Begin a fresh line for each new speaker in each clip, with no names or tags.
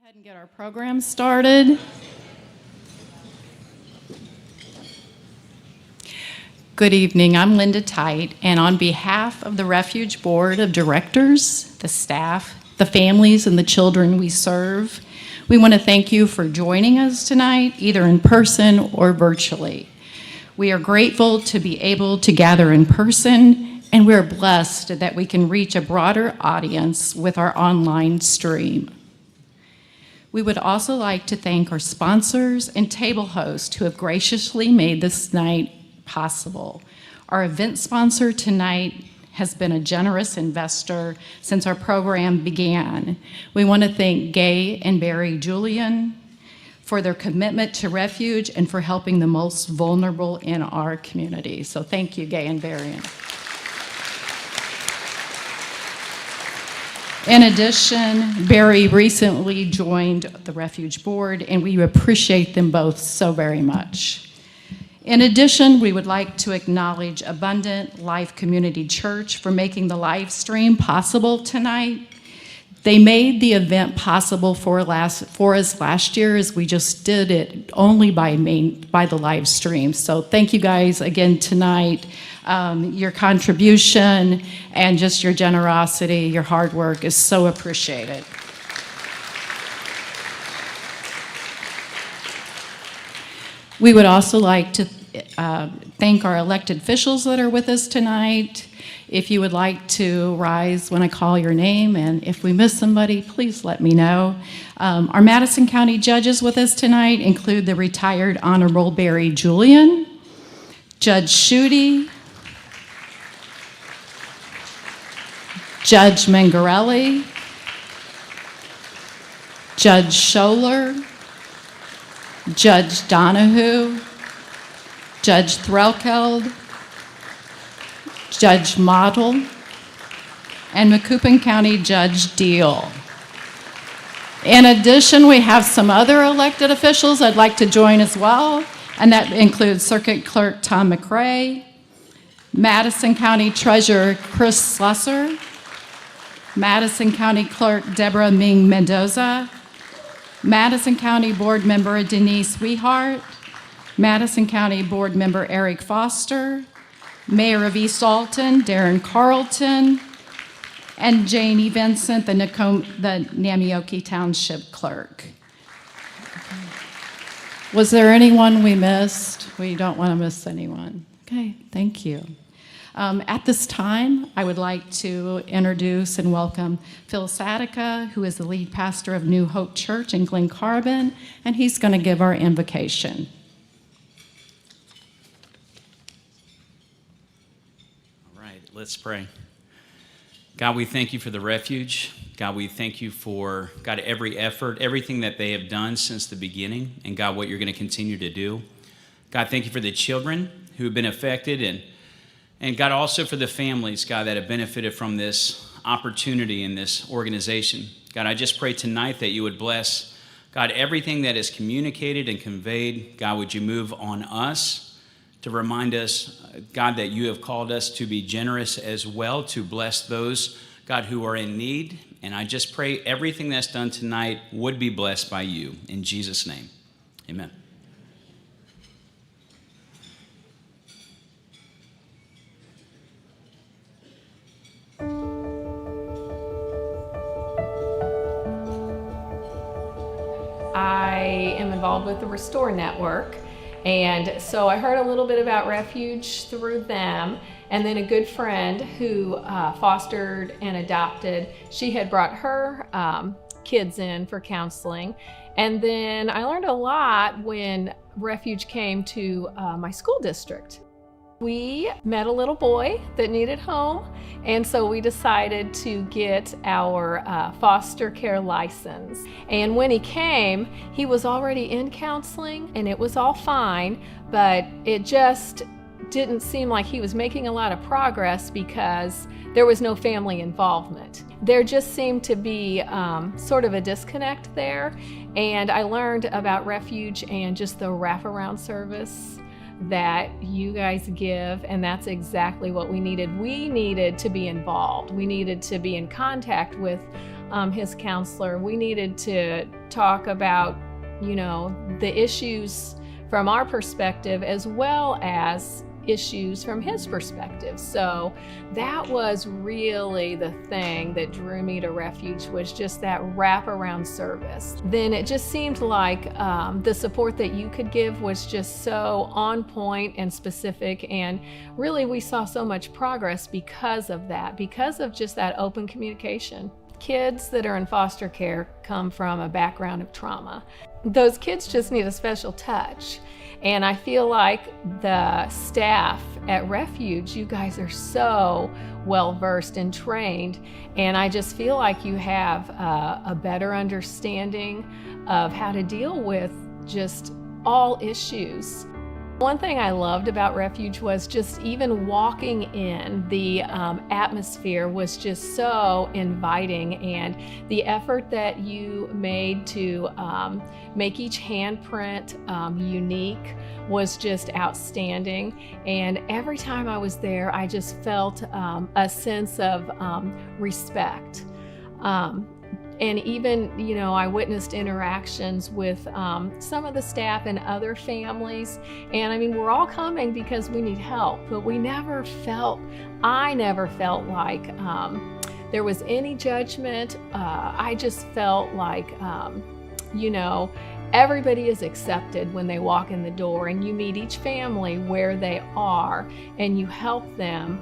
ahead and get our program started. Good evening, I'm Linda Tite, and on behalf of the Refuge Board of Directors, the staff, the families, and the children we serve, we want to thank you for joining us tonight, either in person or virtually. We are grateful to be able to gather in person, and we're blessed that we can reach a broader audience with our online stream. We would also like to thank our sponsors and table hosts who have graciously made this night possible. Our event sponsor tonight has been a generous investor since our program began. We want to thank Gay and Barry Julian for their commitment to Refuge and for helping the most vulnerable in our community. So thank you, Gay and Barry. In addition, Barry recently joined the Refuge Board, and we appreciate them both so very much. In addition, we would like to acknowledge Abundant Life Community Church for making the live stream possible tonight. They made the event possible for us last year, as we just did it only by the live stream. So thank you guys again tonight. Your contribution and just your generosity, your hard work is so appreciated. We would also like to thank our elected officials that are with us tonight. If you would like to rise when I call your name, and if we miss somebody, please let me know. Our Madison County judges with us tonight include the retired Honorable Barry Julian, Judge Schutte, Judge Mangarelli, Judge Scholler, Judge Donahue, Judge Threlkeld, Judge Model, and Macoupin County Judge Deal. In addition, we have some other elected officials I'd like to join as well, and that includes Circuit Clerk Tom McRae, Madison County Treasurer Chris Slusser, Madison County Clerk Deborah Ming Mendoza, Madison County Board Member Denise Wehart, Madison County Board Member Eric Foster, Mayor of East Alton, Darren Carlton, and Janie Vincent, the Namioki Township Clerk. Was there anyone we missed? We don't want to miss anyone. Okay, thank you. At this time, I would like to introduce and welcome Phil Sadika, who is the lead pastor of New Hope Church in Glen Carbon, and he's going to give our invocation.
Let's pray. God, we thank you for the Refuge. God, we thank you for, God, every effort, everything that they have done since the beginning, and God, what you're going to continue to do. God, thank you for the children who have been affected, and God, also for the families, God, that have benefited from this opportunity in this organization. God, I just pray tonight that you would bless, God, everything that is communicated and conveyed. God, would you move on us to remind us, God, that you have called us to be generous as well, to bless those, God, who are in need. And I just pray everything that's done tonight would be blessed by you. In Jesus' name, amen.
I am involved with the Restore Network. And so I heard a little bit about Refuge through them, and then a good friend who fostered and adopted, she had brought her kids in for counseling. And then I learned a lot when Refuge came to my school district. We met a little boy that needed home, and so we decided to get our foster care license. And when he came, he was already in counseling, and it was all fine, but it just didn't seem like he was making a lot of progress because there was no family involvement. There just seemed to be sort of a disconnect there, and I learned about Refuge and just the wraparound service that you guys give, and that's exactly what we needed. We needed to be involved. We needed to be in contact with his counselor. We needed to talk about, the issues from our perspective as well as issues from his perspective. So that was really the thing that drew me to Refuge, was just that wraparound service. Then it just seemed like the support that you could give was just so on point and specific, and really we saw so much progress because of that, because of just that open communication. Kids that are in foster care come from a background of trauma. Those kids just need a special touch. And I feel like the staff at Refuge, you guys are so well versed and trained, and I just feel like you have a better understanding of how to deal with just all issues. One thing I loved about Refuge was just even walking in, the atmosphere was just so inviting, and the effort that you made to make each handprint unique was just outstanding. And every time I was there, I just felt a sense of respect. And even, I witnessed interactions with some of the staff and other families. And I mean, we're all coming because we need help, but I never felt like there was any judgment. I just felt like, everybody is accepted when they walk in the door, and you meet each family where they are and you help them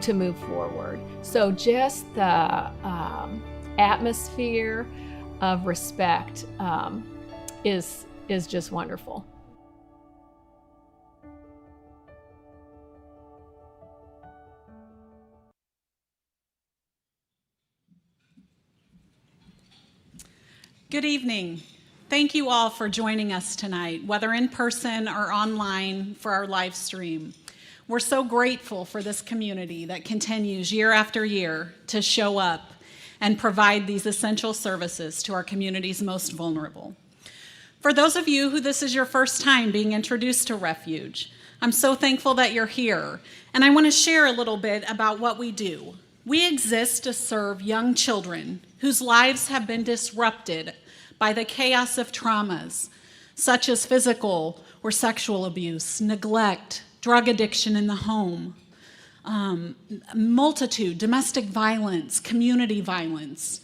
to move forward. So just the atmosphere of respect is just wonderful.
Good evening. Thank you all for joining us tonight, whether in person or online for our live stream. We're so grateful for this community that continues year after year to show up and provide these essential services to our community's most vulnerable. For those of you who this is your first time being introduced to Refuge, I'm so thankful that you're here, and I want to share a little bit about what we do. We exist to serve young children whose lives have been disrupted by the chaos of traumas, such as physical or sexual abuse, neglect, drug addiction in the home, multitude, domestic violence, community violence,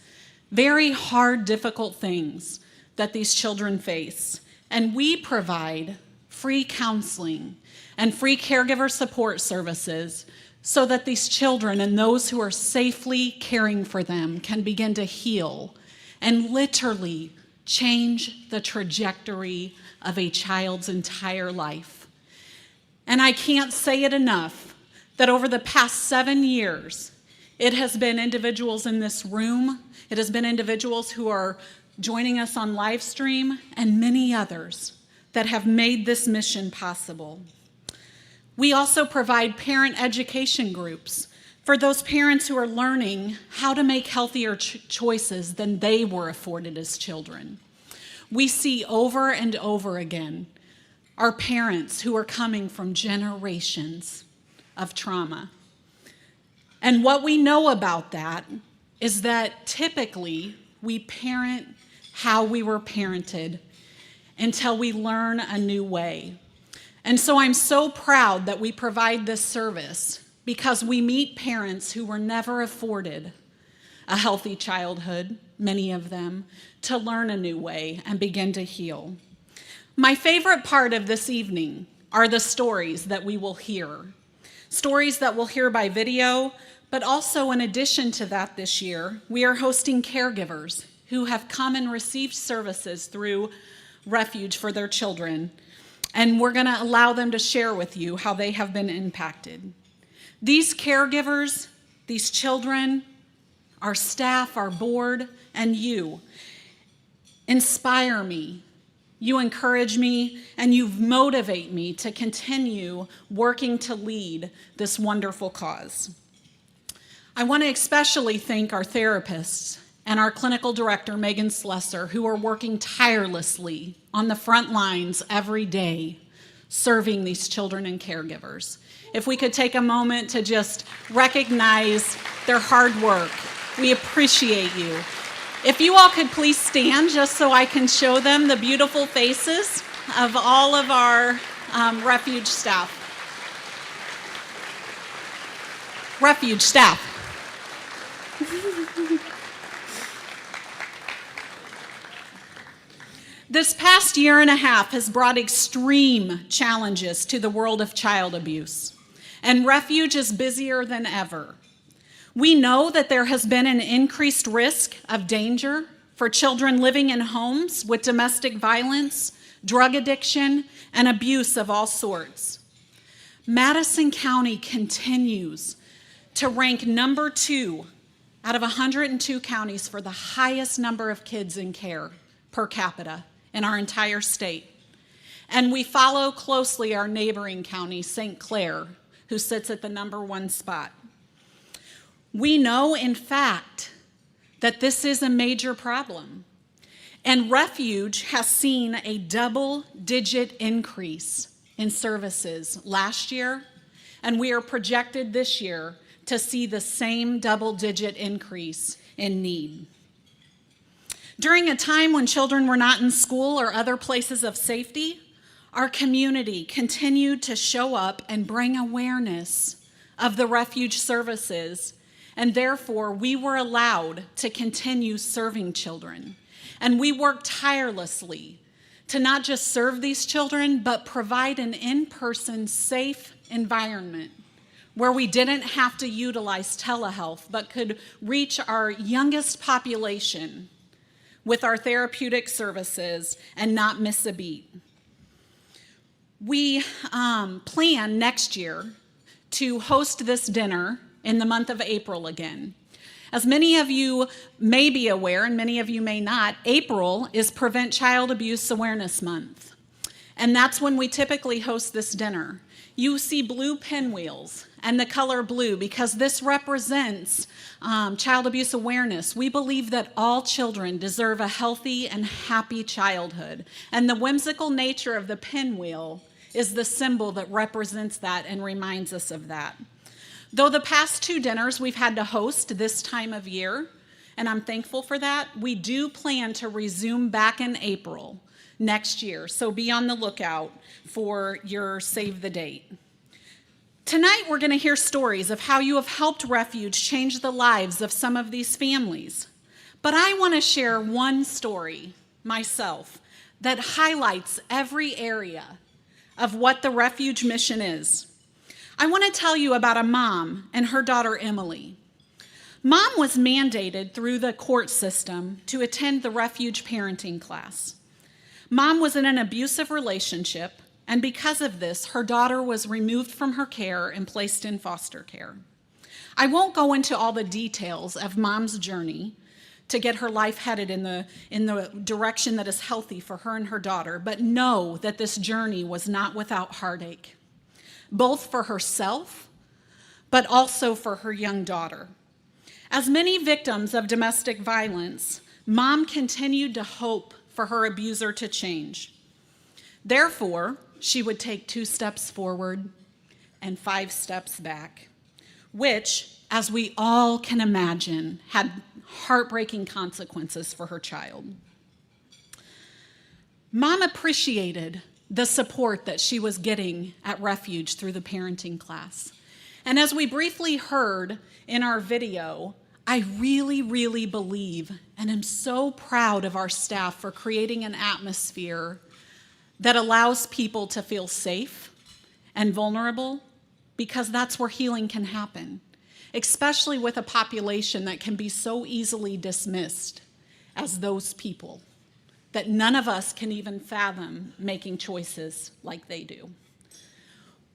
very hard, difficult things that these children face. And we provide free counseling and free caregiver support services so that these children and those who are safely caring for them can begin to heal and literally change the trajectory of a child's entire life. And I can't say it enough that over the past 7 years, it has been individuals in this room, it has been individuals who are joining us on live stream, and many others that have made this mission possible. We also provide parent education groups for those parents who are learning how to make healthier choices than they were afforded as children. We see over and over again our parents who are coming from generations of trauma. And what we know about that is that typically we parent how we were parented until we learn a new way. And so I'm so proud that we provide this service because we meet parents who were never afforded a healthy childhood, many of them, to learn a new way and begin to heal. My favorite part of this evening are the stories that we will hear. Stories that we'll hear by video, but also in addition to that this year, we are hosting caregivers who have come and received services through Refuge for their children, and we're gonna allow them to share with you how they have been impacted. These caregivers, these children, our staff, our board, and you inspire me. You encourage me, and you motivate me to continue working to lead this wonderful cause. I want to especially thank our therapists and our clinical director, Megan Slesser, who are working tirelessly on the front lines every day, serving these children and caregivers. If we could take a moment to just recognize their hard work, we appreciate you. If you all could please stand just so I can show them the beautiful faces of all of our Refuge staff. Refuge staff. This past year and a half has brought extreme challenges to the world of child abuse, and Refuge is busier than ever. We know that there has been an increased risk of danger for children living in homes with domestic violence, drug addiction, and abuse of all sorts. Madison County continues to rank number 2 out of 102 counties for the highest number of kids in care per capita in our entire state. And we follow closely our neighboring county, St. Clair, who sits at the number 1 spot. We know, in fact, that this is a major problem. And Refuge has seen a double-digit increase in services last year, and we are projected this year to see the same double-digit increase in need. During a time when children were not in school or other places of safety, our community continued to show up and bring awareness of the Refuge services, and therefore we were allowed to continue serving children. And we worked tirelessly to not just serve these children, but provide an in-person safe environment where we didn't have to utilize telehealth, but could reach our youngest population with our therapeutic services and not miss a beat. We plan next year to host this dinner in the month of April again. As many of you may be aware, and many of you may not, April is Prevent Child Abuse Awareness Month. And that's when we typically host this dinner. You see blue pinwheels and the color blue because this represents child abuse awareness. We believe that all children deserve a healthy and happy childhood. And the whimsical nature of the pinwheel is the symbol that represents that and reminds us of that. Though the past 2 dinners we've had to host this time of year, and I'm thankful for that, we do plan to resume back in April next year. So be on the lookout for your save the date. Tonight we're going to hear stories of how you have helped Refuge change the lives of some of these families. But I want to share one story myself that highlights every area of what the Refuge mission is. I want to tell you about a mom and her daughter, Emily. Mom was mandated through the court system to attend the Refuge parenting class. Mom was in an abusive relationship, and because of this, her daughter was removed from her care and placed in foster care. I won't go into all the details of Mom's journey to get her life headed in the direction that is healthy for her and her daughter, but know that this journey was not without heartache, both for herself, but also for her young daughter. As many victims of domestic violence, Mom continued to hope for her abuser to change. Therefore, she would take 2 steps forward and 5 steps back, which, as we all can imagine, had heartbreaking consequences for her child. Mom appreciated the support that she was getting at Refuge through the parenting class. And as we briefly heard in our video, I really, really believe and am so proud of our staff for creating an atmosphere that allows people to feel safe and vulnerable, because that's where healing can happen, especially with a population that can be so easily dismissed as those people that none of us can even fathom making choices like they do.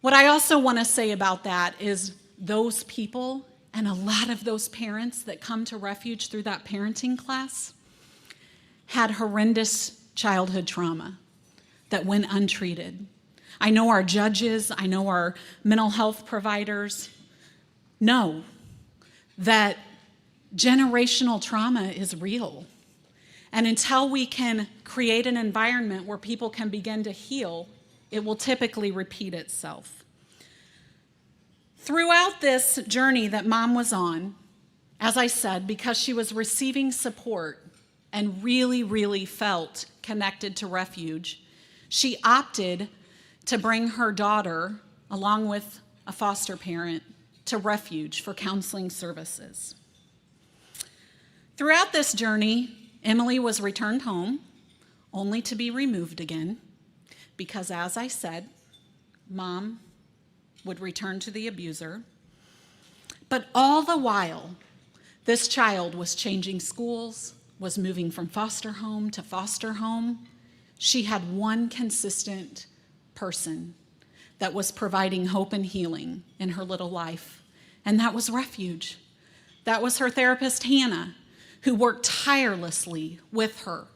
What I also want to say about that is those people and a lot of those parents that come to Refuge through that parenting class had horrendous childhood trauma that went untreated. I know our judges, I know our mental health providers know that generational trauma is real. And until we can create an environment where people can begin to heal, it will typically repeat itself. Throughout this journey that Mom was on, as I said, because she was receiving support and really, really felt connected to Refuge, she opted to bring her daughter, along with a foster parent, to Refuge for counseling services. Throughout this journey, Emily was returned home, only to be removed again, because as I said, Mom would return to the abuser. But all the while, this child was changing schools, was moving from foster home to foster home. She had one consistent person that was providing hope and healing in her little life, and that was Refuge. That was her therapist, Hannah, who worked tirelessly with her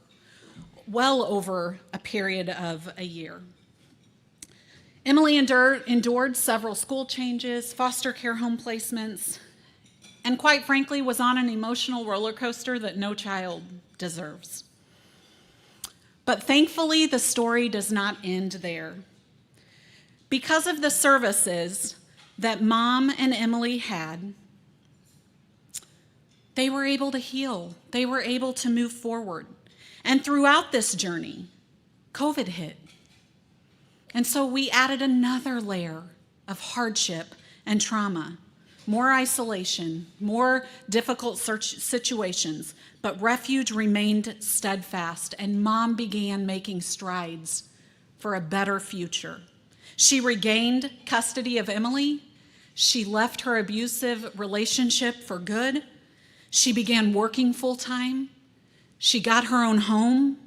well over a period of a year. Emily endured several school changes, foster care home placements, and quite frankly was on an emotional roller coaster that no child deserves. But thankfully, the story does not end there. Because of the services that Mom and Emily had, they were able to heal. They were able to move forward. And throughout this journey, COVID hit. And so we added another layer of hardship and trauma, more isolation, more difficult situations, but Refuge remained steadfast, and Mom began making strides for a better future. She regained custody of Emily. She left her abusive relationship for good. She began working full-time. She got her own home.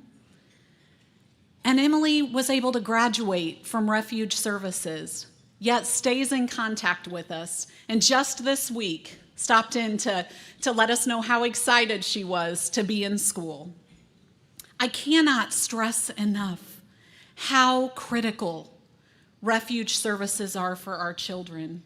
And Emily was able to graduate from Refuge services, yet stays in contact with us. And just this week, stopped in to let us know how excited she was to be in school. I cannot stress enough how critical Refuge services are for our children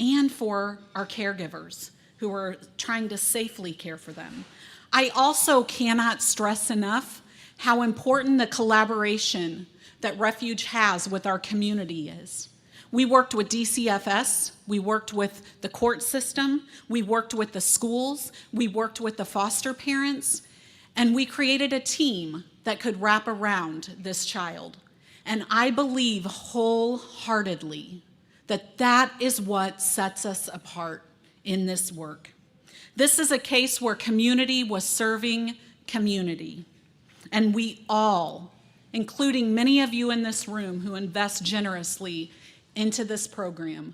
and for our caregivers who are trying to safely care for them. I also cannot stress enough how important the collaboration that Refuge has with our community is. We worked with DCFS, we worked with the court system, we worked with the schools, we worked with the foster parents, and we created a team that could wrap around this child. And I believe wholeheartedly that that is what sets us apart in this work. This is a case where community was serving community. And we all, including many of you in this room who invest generously into this program,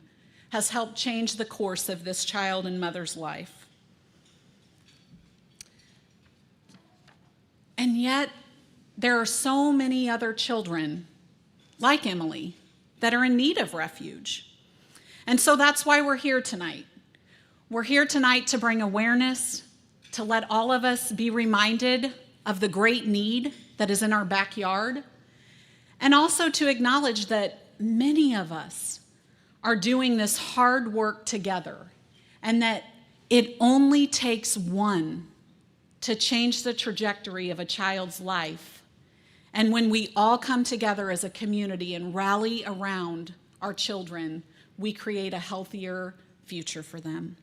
has helped change the course of this child and mother's life. And yet, there are so many other children like Emily that are in need of refuge. And so that's why we're here tonight. We're here tonight to bring awareness, to let all of us be reminded of the great need that is in our backyard, and also to acknowledge that many of us are doing this hard work together, and that it only takes one to change the trajectory of a child's life. And when we all come together as a community and rally around our children, we create a healthier future for them.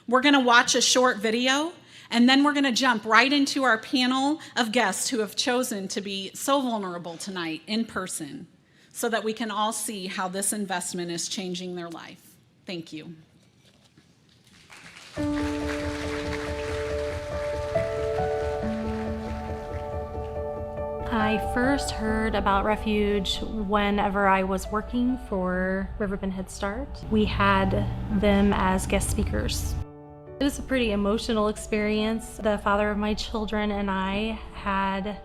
We're going to watch a short video, and then we're going to jump right into our panel of guests who have chosen to be so vulnerable tonight in person so that we can all see how this investment is changing their life. Thank you.
I first heard about Refuge whenever I was working for Riverbend Head Start. We had them as guest speakers. It was a pretty emotional experience. The father of my children and I had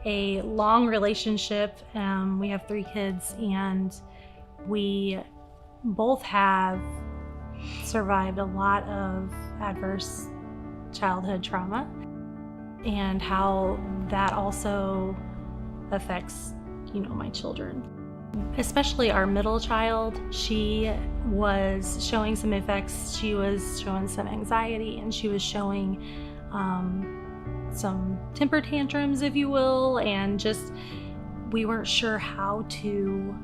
a long relationship. We have 3 kids, and we both have survived a lot of adverse childhood trauma, and how that also affects, my children. Especially our middle child, she was showing some effects. She was showing some anxiety, and she was showing some temper tantrums, if you will, and just we weren't sure how to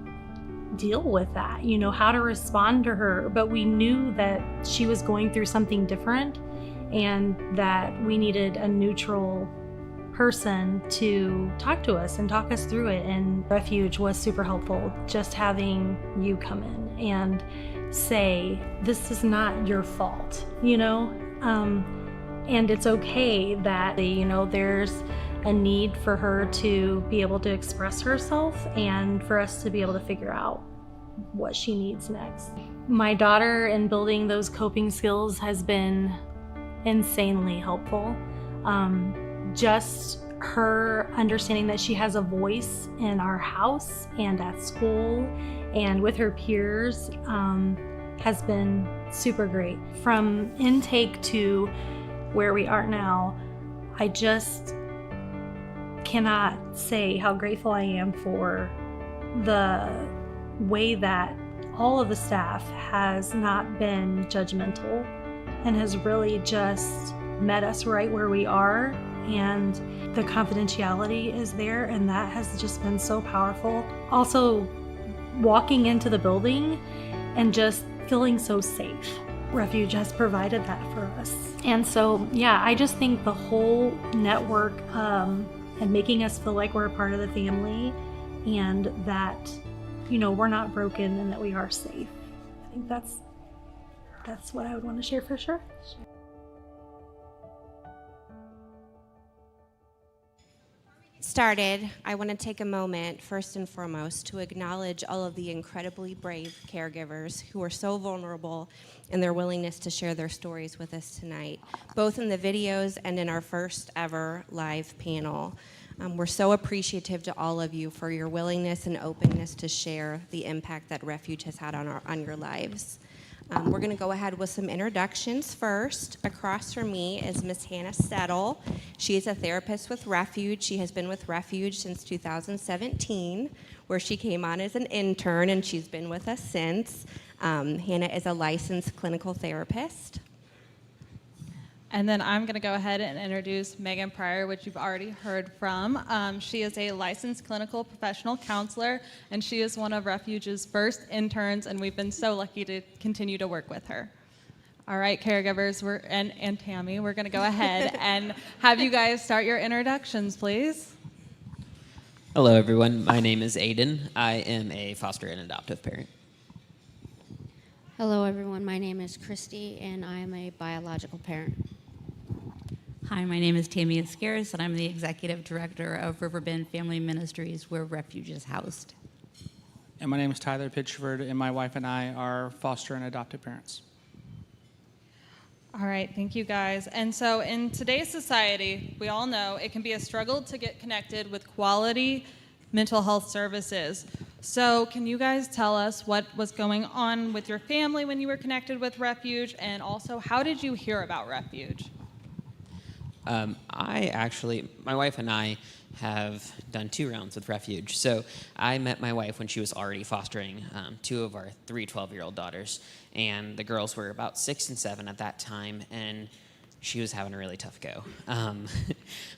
deal with that, how to respond to her. But we knew that she was going through something different and that we needed a neutral person to talk to us and talk us through it. And Refuge was super helpful. Just having you come in and say, this is not your fault, and it's okay that, there's a need for her to be able to express herself and for us to be able to figure out what she needs next. My daughter in building those coping skills has been insanely helpful. Just her understanding that she has a voice in our house and at school and with her peers has been super great. From intake to where we are now, I just cannot say how grateful I am for the way that all of the staff has not been judgmental and has really just met us right where we are, and the confidentiality is there, and that has just been so powerful. Also, walking into the building and just feeling so safe. Refuge has provided that for us. And so, yeah, I just think the whole network and making us feel like we're a part of the family and that, we're not broken and that we are safe. I think that's what I would want to share for sure.
Started, I want to take a moment, first and foremost, to acknowledge all of the incredibly brave caregivers who are so vulnerable in their willingness to share their stories with us tonight, both in the videos and in our first ever live panel. We're so appreciative to all of you for your willingness and openness to share the impact that Refuge has had on your lives. We're going to go ahead with some introductions first. Across from me is Miss Hannah Settle. She is a therapist with Refuge. She has been with Refuge since 2017, where she came on as an intern, and she's been with us since. Hannah is a licensed clinical therapist.
And then I'm going to go ahead and introduce Megan Pryor, which you've already heard from. She is a licensed clinical professional counselor, and she is one of Refuge's first interns, and we've been so lucky to continue to work with her. All right, caregivers, and Tammy, we're going to go ahead and have you guys start your introductions, please.
Hello, everyone. My name is Aiden. I am a foster and adoptive parent.
Hello, everyone. My name is Christy, and I am a biological parent.
Hi, my name is Tammy Ascaris, and I'm the Executive Director of Riverbend Family Ministries, where Refuge is housed.
And my name is Tyler Pitchford, and my wife and I are foster and adoptive parents.
All right, thank you guys. And so in today's society, we all know it can be a struggle to get connected with quality mental health services. So can you guys tell us what was going on with your family when you were connected with Refuge, and also how did you hear about Refuge?
My wife and I have done 2 rounds with Refuge. So I met my wife when she was already fostering 2 of our 3 12-year-old daughters, and the girls were about 6 and 7 at that time, and she was having a really tough go.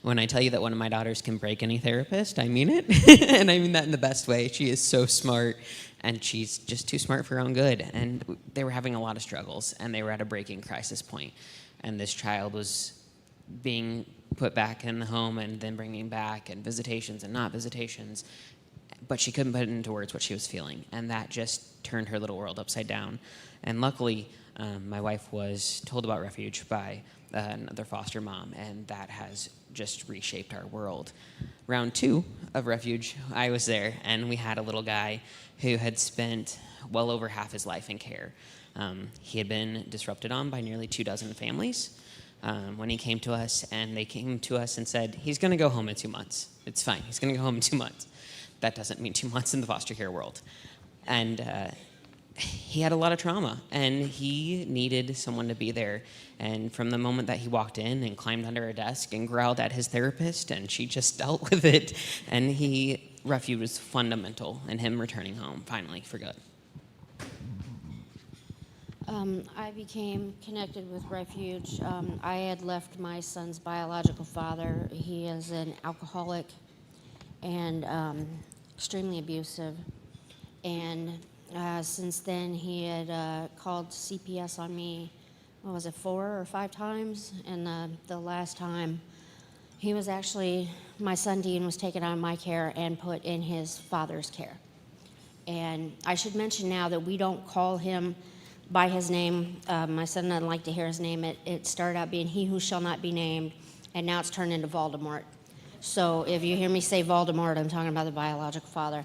When I tell you that one of my daughters can break any therapist, I mean it, and I mean that in the best way. She is so smart, and she's just too smart for her own good, and they were having a lot of struggles, and they were at a breaking crisis point, and this child was being put back in the home and then bringing back, and visitations and not visitations, but she couldn't put into words what she was feeling, and that just turned her little world upside down. And luckily, my wife was told about Refuge by another foster mom, and that has just reshaped our world. Round 2 of Refuge, I was there, and we had a little guy who had spent well over half his life in care. He had been disrupted on by nearly 24 families. When he came to us, and they came to us and said, he's going to go home in 2 months. It's fine. He's going to go home in 2 months. That doesn't mean 2 months in the foster care world. And he had a lot of trauma, and he needed someone to be there. And from the moment that he walked in and climbed under a desk and growled at his therapist, and she just dealt with it, and Refuge was fundamental in him returning home, finally, for good.
I became connected with Refuge. I had left my son's biological father. He is an alcoholic and extremely abusive. And since then, he had called CPS on me, 4 or 5 times? And the last time, He was actually, my son Dean was taken out of my care and put in his father's care. And I should mention now that we don't call him by his name. My son doesn't like to hear his name. It started out being He Who Shall Not Be Named, and now it's turned into Voldemort. So if you hear me say Voldemort, I'm talking about the biological father.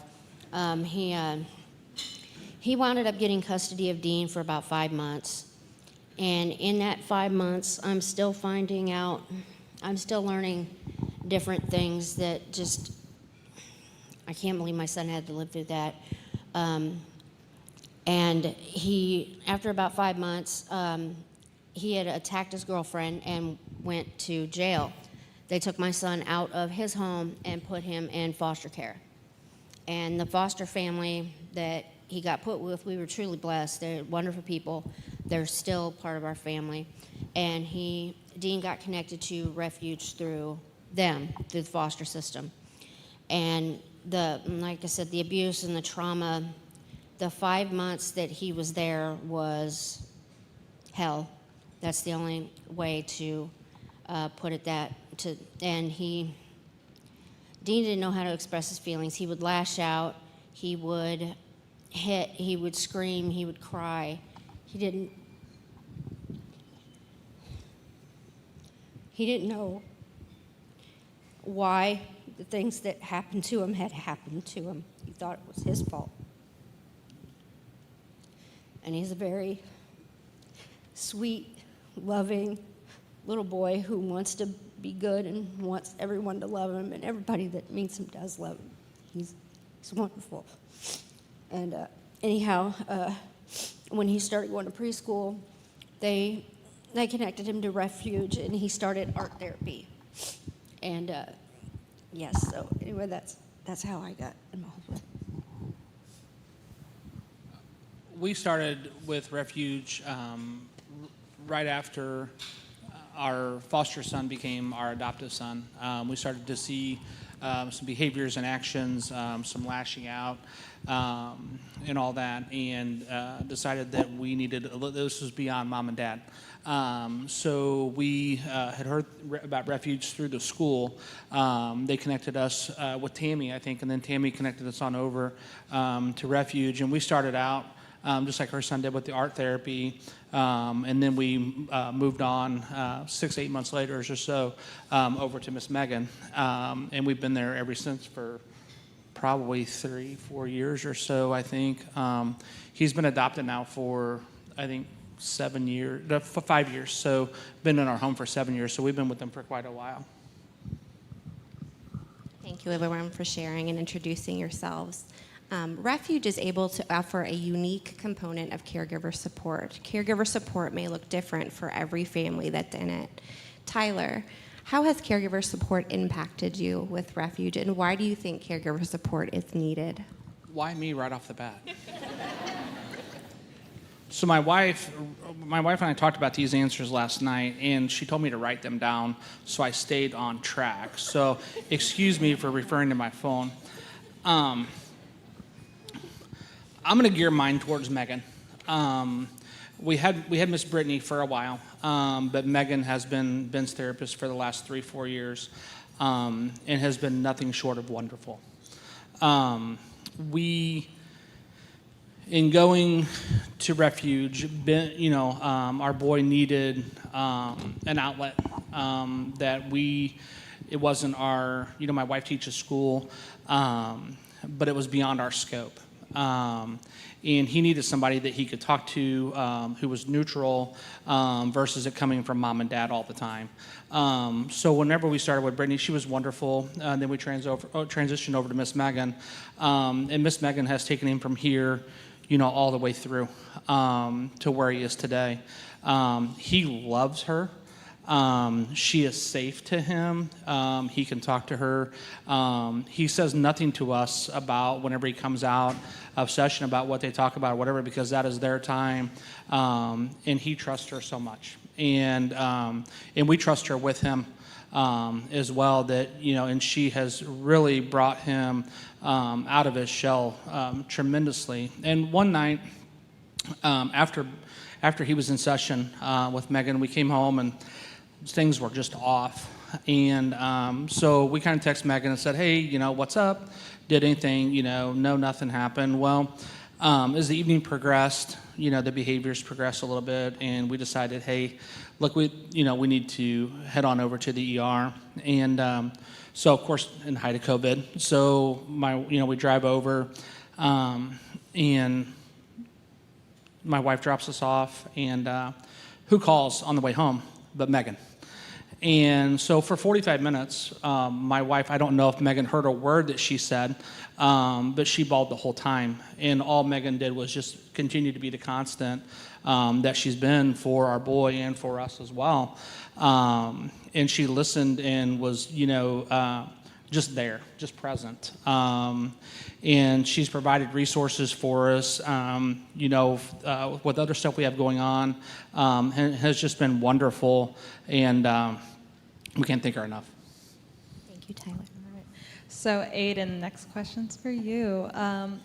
He wound up getting custody of Dean for about 5 months. And in that 5 months, I'm still learning different things that just, I can't believe my son had to live through that. And he, after about 5 months, he had attacked his girlfriend and went to jail. They took my son out of his home and put him in foster care. And the foster family that he got put with, we were truly blessed. They're wonderful people. They're still part of our family. And Dean got connected to Refuge through them, through the foster system. And like I said, the abuse and the trauma, the 5 months that he was there was hell. That's the only way to put it and Dean didn't know how to express his feelings. He would lash out, he would hit, he would scream, he would cry. He didn't know why the things that happened to him had happened to him. He thought it was his fault. And he's a very sweet, loving little boy who wants to be good and wants everyone to love him, and everybody that meets him does love him. He's wonderful. And anyhow, when he started going to preschool, they connected him to Refuge, and he started art therapy. And yes, so anyway, that's how I got involved with it.
We started with Refuge right after our foster son became our adoptive son. We started to see some behaviors and actions, some lashing out, and all that, and decided that we needed, this was beyond mom and dad. So we had heard about Refuge through the school. They connected us with Tammy, I think, and then Tammy connected us on over to Refuge, and we started out just like her son did with the art therapy. And then we moved on 6-8 months later or so over to Miss Megan. And we've been there ever since for probably 3-4 years or so, I think. He's been adopted now for, I think, 5 years. So been in our home for 7 years. So we've been with them for quite a while.
Thank you, everyone, for sharing and introducing yourselves. Refuge is able to offer a unique component of caregiver support. Caregiver support may look different for every family that's in it. Tyler, how has caregiver support impacted you with Refuge, and why do you think caregiver support is needed?
Why me right off the bat? So my wife and I talked about these answers last night, and she told me to write them down, so I stayed on track. So excuse me for referring to my phone. I'm going to gear mine towards Megan. We had Miss Brittany for a while, but Megan has been Ben's therapist for the last 3-4 years, and has been nothing short of wonderful. In going to Refuge, our boy needed an outlet it wasn't our, my wife teaches school, but it was beyond our scope. And he needed somebody that he could talk to who was neutral versus it coming from mom and dad all the time. So whenever we started with Brittany, she was wonderful. Then we transitioned over to Miss Megan. And Miss Megan has taken him from here, all the way through to where he is today. He loves her. She is safe to him. He can talk to her. He says nothing to us about whenever he comes out of session about what they talk about or whatever, because that is their time. And he trusts her so much. And we trust her with him as well, that, and she has really brought him out of his shell tremendously. And one night after he was in session with Megan, we came home and things were just off. And so we kind of texted Megan and said, hey, what's up? Did anything, no, nothing happened. Well, as the evening progressed, the behaviors progressed a little bit, and we decided, hey, look, we need to head on over to the ER. And so, of course, in the height of COVID, so we drive over, and my wife drops us off, and who calls on the way home but Megan? And so for 45 minutes, my wife, I don't know if Megan heard a word that she said, but she bawled the whole time. And all Megan did was just continue to be the constant that she's been for our boy and for us as well. And she listened and was, just there, just present. And she's provided resources for us, with other stuff we have going on, and has just been wonderful, and we can't thank her enough.
Thank you, Tyler.
So Aiden, next question's for you.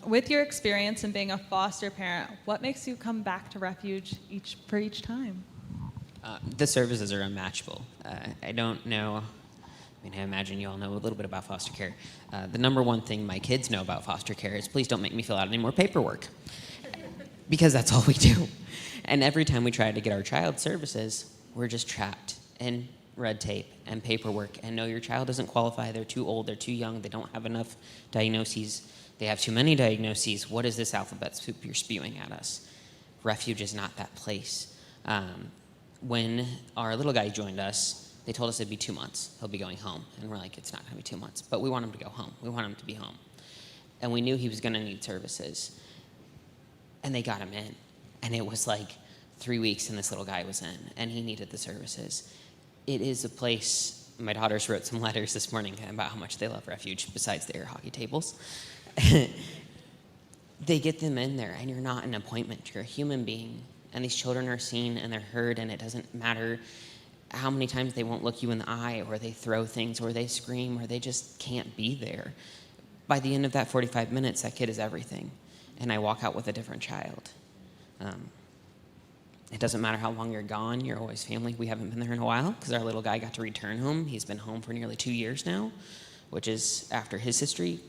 With your experience in being a foster parent, what makes you come back to Refuge each time?
The services are unmatchable. I don't know. I imagine you all know a little bit about foster care. The number one thing my kids know about foster care is please don't make me fill out any more paperwork. Because that's all we do. And every time we try to get our child services, we're just trapped in red tape and paperwork. And no, your child doesn't qualify. They're too old. They're too young. They don't have enough diagnoses. They have too many diagnoses. What is this alphabet soup you're spewing at us? Refuge is not that place. When our little guy joined us, they told us it'd be 2 months. He'll be going home. And we're like, it's not going to be 2 months. But we want him to go home. We want him to be home. And we knew he was going to need services. And they got him in. And it was like 3 weeks and this little guy was in. And he needed the services. It is a place, my daughters wrote some letters this morning about how much they love Refuge besides the air hockey tables. They get them in there and you're not an appointment. You're a human being. And these children are seen and they're heard, and it doesn't matter how many times they won't look you in the eye, or they throw things, or they scream, or they just can't be there. By the end of that 45 minutes, that kid is everything. And I walk out with a different child. It doesn't matter how long you're gone, you're always family. We haven't been there in a while because our little guy got to return home. He's been home for nearly 2 years now, which is, after his history,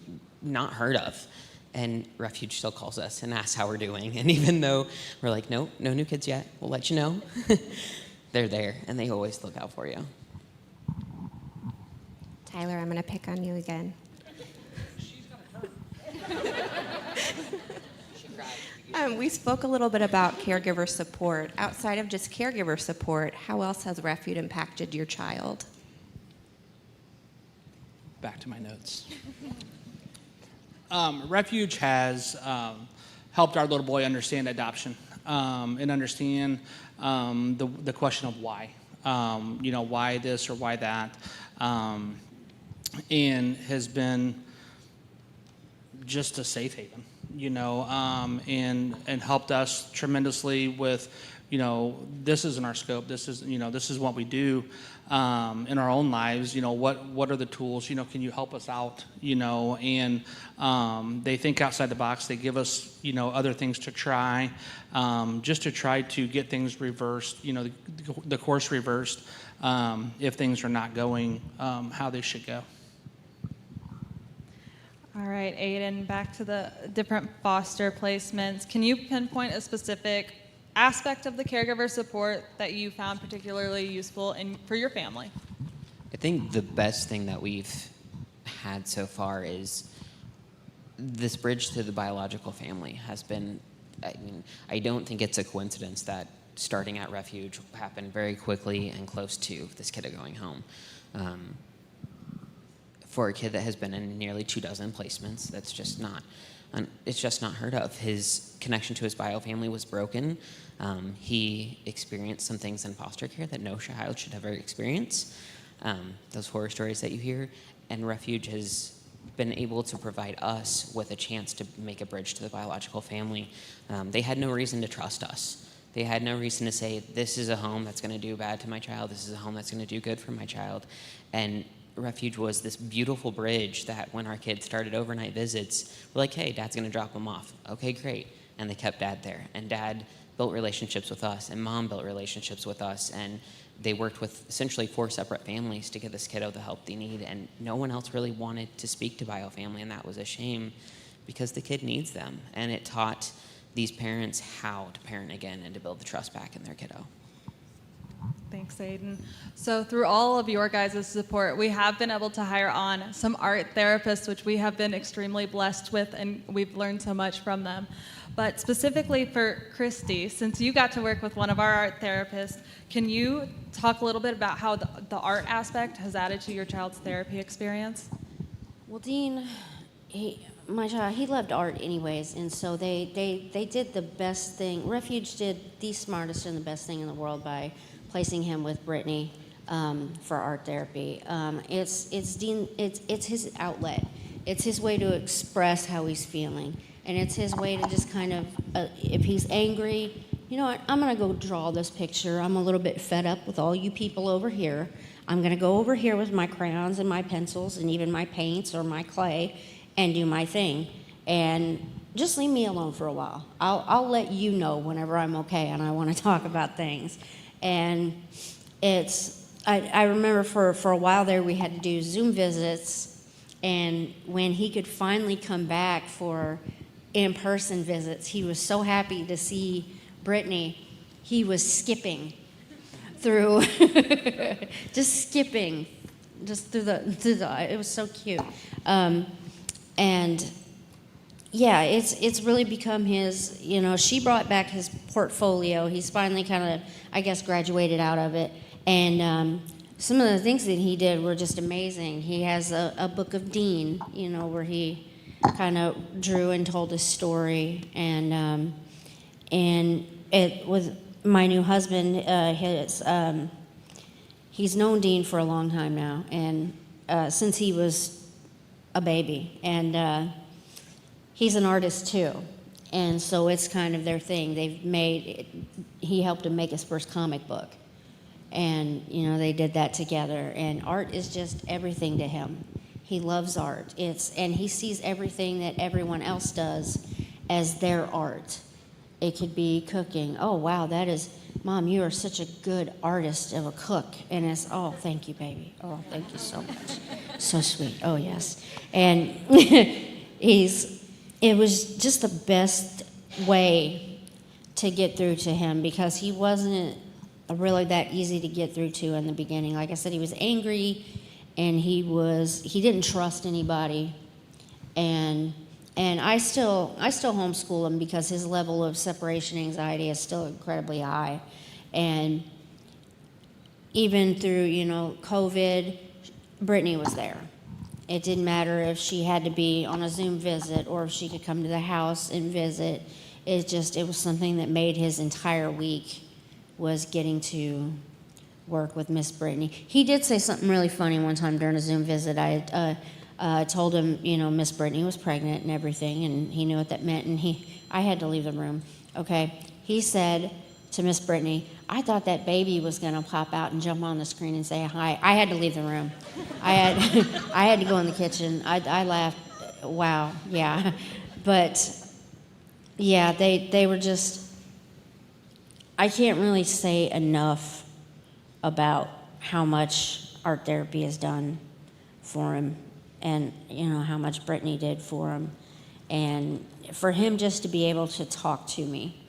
not heard of. And Refuge still calls us and asks how we're doing. And even though we're like, nope, no new kids yet, we'll let you know. They're there, and they always look out for you.
Tyler, I'm going to pick on you again. We spoke a little bit about caregiver support. Outside of just caregiver support, how else has Refuge impacted your child?
Back to my notes. Refuge has helped our little boy understand adoption and understand the question of why. Why this or why that. And has been just a safe haven, and helped us tremendously with, this is in our scope. This is what we do in our own lives. What are the tools? Can you help us out? And they think outside the box. They give us, other things to try, just to try to get things reversed. The course reversed if things are not going how they should go.
All right, Aiden, back to the different foster placements. Can you pinpoint a specific aspect of the caregiver support that you found particularly useful for your family?
I think the best thing that we've had so far is this bridge to the biological family has been, I don't think it's a coincidence that starting at Refuge happened very quickly and close to this kid going home. For a kid that has been in nearly 24 placements, that's just not, it's just not heard of. His connection to his bio family was broken. He experienced some things in foster care that no child should ever experience. Those horror stories that you hear, and Refuge has been able to provide us with a chance to make a bridge to the biological family. They had no reason to trust us. They had no reason to say, this is a home that's going to do bad to my child. This is a home that's going to do good for my child. And Refuge was this beautiful bridge that when our kids started overnight visits, we're like, hey, Dad's going to drop them off. Okay, great. and they kept Dad there. And Dad built relationships with us, and Mom built relationships with us, and they worked with essentially 4 separate families to get this kiddo the help they need, and no one else really wanted to speak to BioFamily, and that was a shame because the kid needs them, and it taught these parents how to parent again and to build the trust back in their kiddo.
Thanks, Aiden. So through all of your guys' support, we have been able to hire on some art therapists, which we have been extremely blessed with, and we've learned so much from them. But specifically for Christy, since you got to work with one of our art therapists, can you talk a little bit about how the art aspect has added to your child's therapy experience?
Well, Dean, my child, he loved art anyways, and so they did the best thing. Refuge did the smartest and the best thing in the world by placing him with Brittany for art therapy. It's his outlet. It's his way to express how he's feeling, and it's his way to just kind of, if he's angry, you know what, I'm gonna go draw this picture. I'm a little bit fed up with all you people over here. I'm gonna go over here with my crayons and my pencils and even my paints or my clay and do my thing. And just leave me alone for a while. I'll let you know whenever I'm okay and I wanna talk about things. And I remember for a while there we had to do Zoom visits, and when he could finally come back for in-person visits, he was so happy to see Brittany. He was skipping through, just skipping, just through the it was so cute. And yeah, it's really become his, you know, she brought back his portfolio. He's finally kind of, I guess, graduated out of it. And some of the things that he did were just amazing. He has a book of Dean, you know, where he kind of drew and told his story. And it was my new husband, he's known Dean for a long time now, and since he was a baby. And he's an artist too, and so it's kind of their thing. He helped him make his first comic book, and you know, they did that together. And art is just everything to him. He loves art. And he sees everything that everyone else does as their art. It could be cooking. Oh wow, that is, Mom, you are such a good artist of a cook. And it's, oh, thank you, baby. Oh, thank you so much. So sweet. Oh yes. And it was just the best way to get through to him, because he wasn't really that easy to get through to in the beginning. Like I said, he was angry, and he didn't trust anybody. And I still homeschool him because his level of separation anxiety is still incredibly high. And even through, you know, COVID, Brittany was there. It didn't matter if she had to be on a Zoom visit or if she could come to the house and visit. It was something that made his entire week was getting to work with Miss Brittany. He did say something really funny one time during a Zoom visit. I told him, you know, Miss Brittany was pregnant and everything, and he knew what that meant, and I had to leave the room, okay? He said to Miss Brittany, I thought that baby was gonna pop out and jump on the screen and say hi. I had to leave the room. I had to go in the kitchen. I laughed, wow, yeah. But yeah, they were just, I can't really say enough about how much art therapy has done for him, and you know how much Brittany did for him, and for him just to be able to talk to me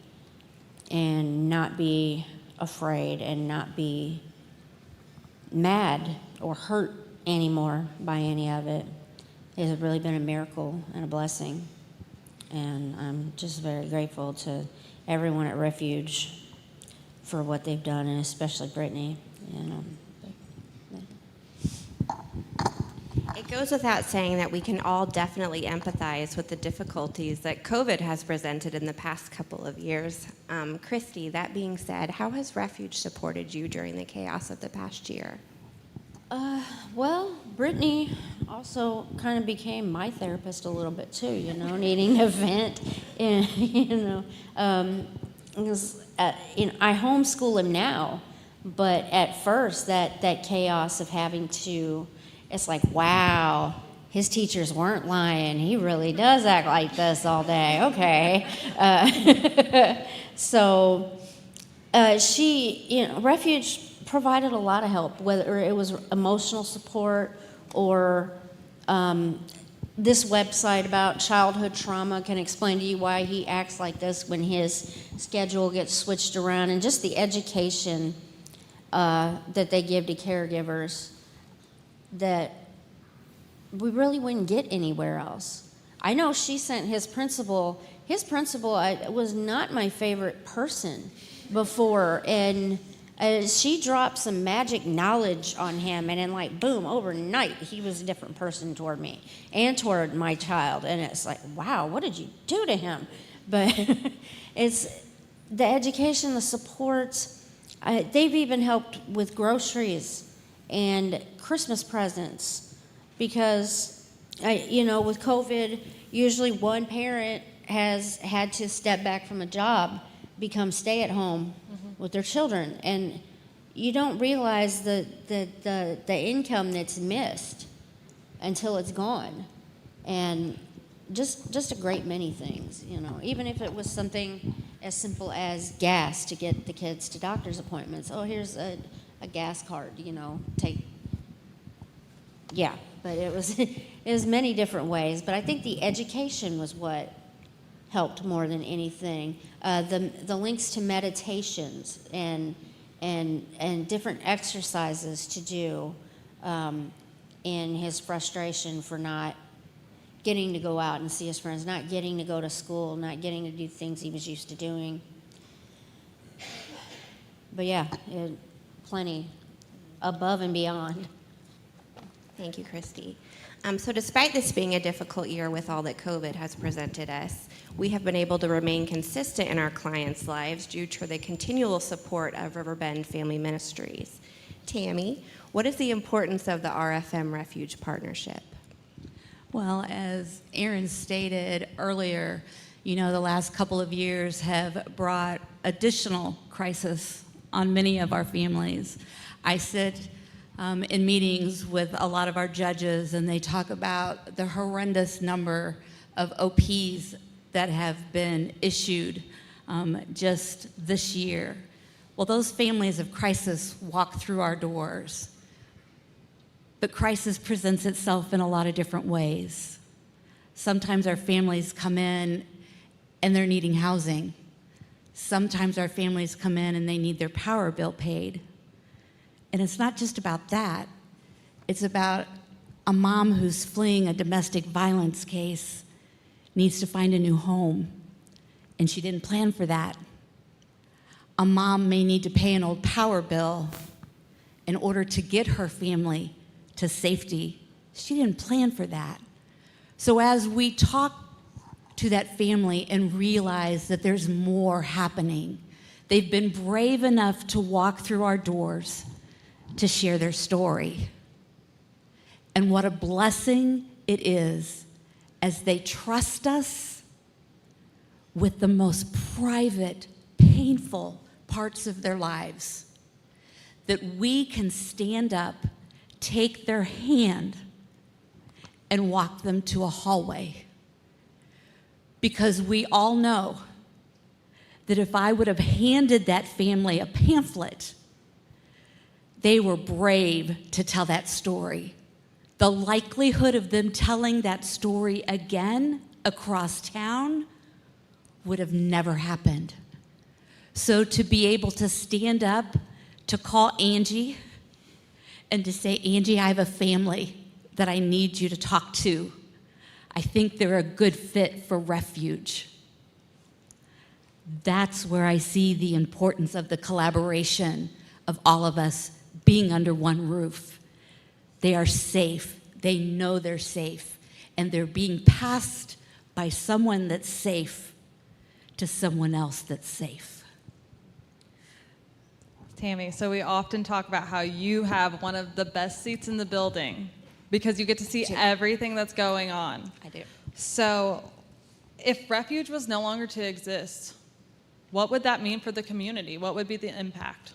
and not be afraid and not be mad or hurt anymore by any of it has really been a miracle and a blessing. And I'm just very grateful to everyone at Refuge for what they've done, and especially Brittany.
It goes without saying that we can all definitely empathize with the difficulties that COVID has presented in the past couple of years. Christy, that being said, how has Refuge supported you during the chaos of the past year?
Well, Brittany also kind of became my therapist a little bit too, you know, needing to vent. And, you know, because, you know, I homeschool him now, but at first that chaos of having to, it's like, wow, his teachers weren't lying. He really does act like this all day. Okay. So Refuge provided a lot of help, whether it was emotional support or this website about childhood trauma can explain to you why he acts like this when his schedule gets switched around, and just the education that they give to caregivers that we really wouldn't get anywhere else. I know she sent his principal was not my favorite person before, and she dropped some magic knowledge on him, and then like boom, overnight he was a different person toward me and toward my child. And it's like, wow, what did you do to him? But it's the education, the support. They've even helped with groceries and Christmas presents, because with COVID, usually one parent has had to step back from a job, become stay-at-home with their children, and you don't realize the income that's missed until it's gone. And just a great many things, even if it was something as simple as gas to get the kids to doctor's appointments. Oh, here's a gas card, take. Yeah, but it was many different ways. But I think the education was what helped more than anything. The links to meditations and different exercises to do in his frustration for not getting to go out and see his friends, not getting to go to school, not getting to do things he was used to doing. But yeah, plenty above and beyond.
Thank you, Christy. So despite this being a difficult year with all that COVID has presented us, we have been able to remain consistent in our clients' lives due to the continual support of Riverbend Family Ministries. Tammy, what is the importance of the RFM Refuge partnership?
Well, as Aaron stated earlier, the last couple of years have brought additional crisis on many of our families. I sit in meetings with a lot of our judges, and they talk about the horrendous number of OPs that have been issued just this year. Well, those families of crisis walk through our doors. But crisis presents itself in a lot of different ways. Sometimes our families come in and they're needing housing. Sometimes our families come in and they need their power bill paid. And it's not just about that. It's about a mom who's fleeing a domestic violence case needs to find a new home, and she didn't plan for that. A mom may need to pay an old power bill in order to get her family to safety. She didn't plan for that. So as we talk to that family and realize that there's more happening, they've been brave enough to walk through our doors to share their story. And what a blessing it is as they trust us with the most private, painful parts of their lives, that we can stand up, take their hand, and walk them to a hallway. Because we all know that if I would have handed that family a pamphlet, they were brave to tell that story. The likelihood of them telling that story again across town would have never happened. So to be able to stand up, to call Angie, and to say, Angie, I have a family that I need you to talk to. I think they're a good fit for Refuge. That's where I see the importance of the collaboration of all of us being under one roof. They are safe. They know they're safe. And they're being passed by someone that's safe to someone else that's safe.
Tammy, so we often talk about how you have one of the best seats in the building because you get to see everything that's going on.
I do.
So if Refuge was no longer to exist, what would that mean for the community? What would be the impact?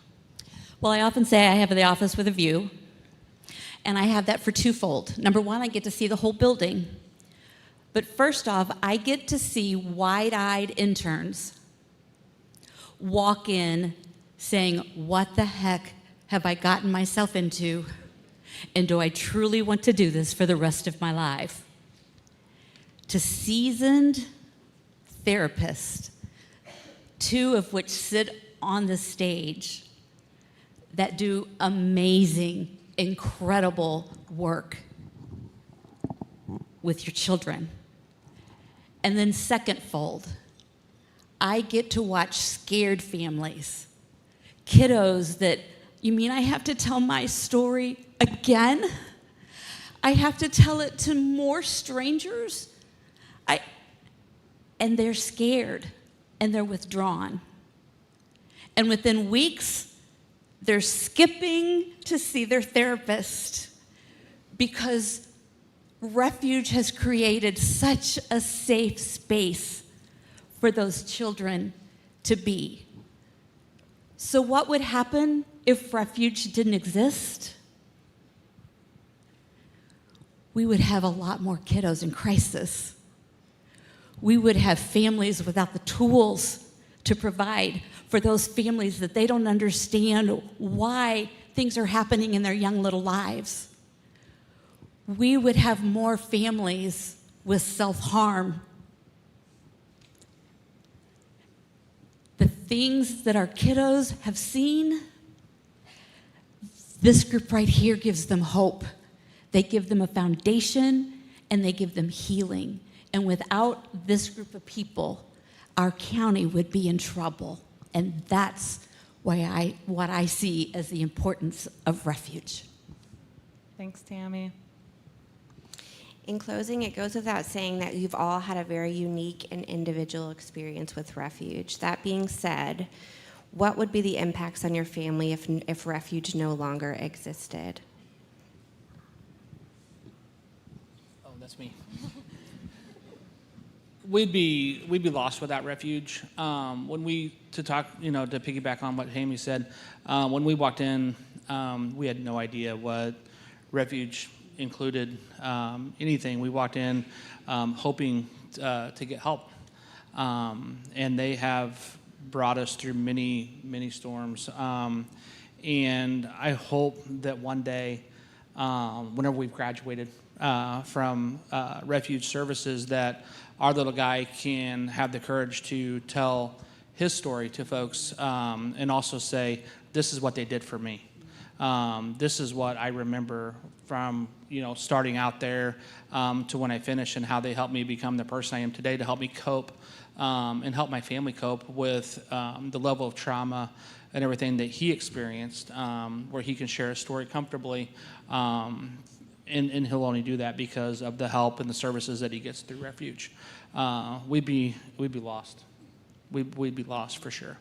Well, I often say I have the office with a view. And I have that for twofold. Number one, I get to see the whole building. But first off, I get to see wide-eyed interns walk in saying, what the heck have I gotten myself into? And do I truly want to do this for the rest of my life? To seasoned therapists, two of which sit on the stage that do amazing, incredible work with your children. And then secondfold, I get to watch scared families, kiddos that, you mean I have to tell my story again? I have to tell it to more strangers? And they're scared and they're withdrawn. And within weeks, they're skipping to see their therapist because Refuge has created such a safe space for those children to be. So what would happen if Refuge didn't exist? We would have a lot more kiddos in crisis. We would have families without the tools to provide for those families that they don't understand why things are happening in their young little lives. We would have more families with self-harm. The things that our kiddos have seen, this group right here gives them hope. They give them a foundation and they give them healing. And without this group of people, our county would be in trouble. And that's what I see as the importance of Refuge.
Thanks, Tammy.
In closing, it goes without saying that you've all had a very unique and individual experience with Refuge. That being said, what would be the impacts on your family if Refuge no longer existed?
Oh, that's me. We'd be lost without Refuge. To piggyback on what Tammy said, when we walked in, we had no idea what Refuge included, anything. We walked in hoping to get help, and they have brought us through many, many storms. And I hope that one day, whenever we've graduated from Refuge services, that our little guy can have the courage to tell his story to folks, and also say, this is what they did for me. This is what I remember from starting out there to when I finished, and how they helped me become the person I am today, to help me cope and help my family cope with the level of trauma and everything that he experienced, where he can share a story comfortably. And he'll only do that because of the help and the services that he gets through Refuge. We'd be lost. We'd be lost for sure.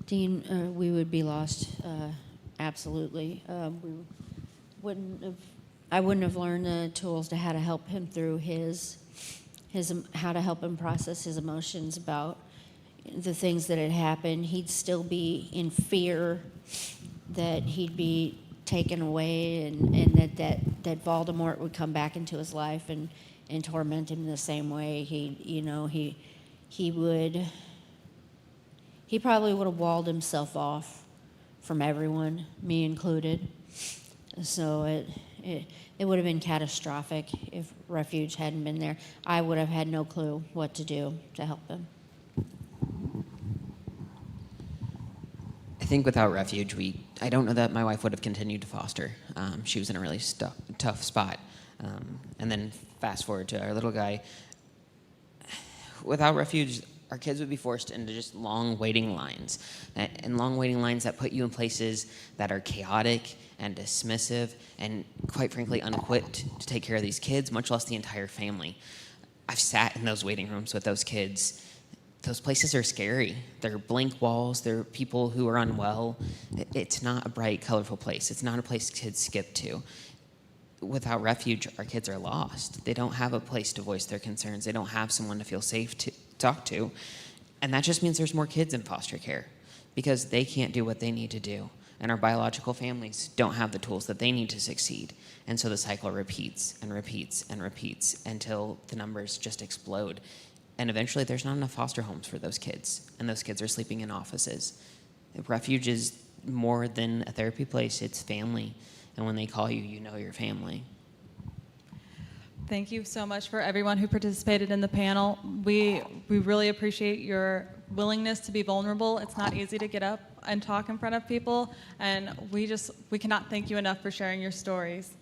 Dean, we would be lost, absolutely. I wouldn't have learned the tools to how to help him through how to help him process his emotions about the things that had happened. He'd still be in fear that he'd be taken away, and that Voldemort would come back into his life and torment him the same way. He probably would have walled himself off from everyone, me included. So it would have been catastrophic if Refuge hadn't been there. I would have had no clue what to do to help him.
I think without Refuge, I don't know that my wife would have continued to foster. She was in a really tough spot. And then fast forward to our little guy. Without Refuge, our kids would be forced into just long waiting lines. And long waiting lines that put you in places that are chaotic and dismissive and, quite frankly, unequipped to take care of these kids, much less the entire family. I've sat in those waiting rooms with those kids. Those places are scary. They're blank walls. They're people who are unwell. It's not a bright, colorful place. It's not a place kids skip to. Without Refuge, our kids are lost. They don't have a place to voice their concerns. They don't have someone to feel safe to talk to. And that just means there's more kids in foster care because they can't do what they need to do. and our biological families don't have the tools that they need to succeed. And so the cycle repeats and repeats and repeats until the numbers just explode. And eventually there's not enough foster homes for those kids, and those kids are sleeping in offices. Refuge is more than a therapy place, it's family. And when they call you, you know your family.
Thank you so much for everyone who participated in the panel. We really appreciate your willingness to be vulnerable. It's not easy to get up and talk in front of people, and we cannot thank you enough for sharing your stories.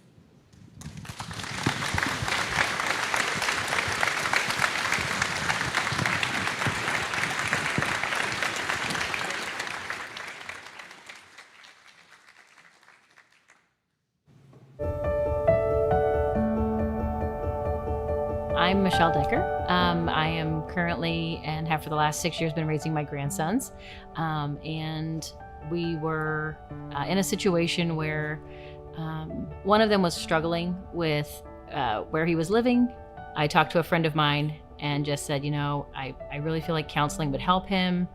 I'm Michelle Decker. I am currently and have for the last 6 years been raising my grandsons. And we were in a situation where one of them was struggling with where he was living. I talked to a friend of mine and just said, I really feel like counseling would help him.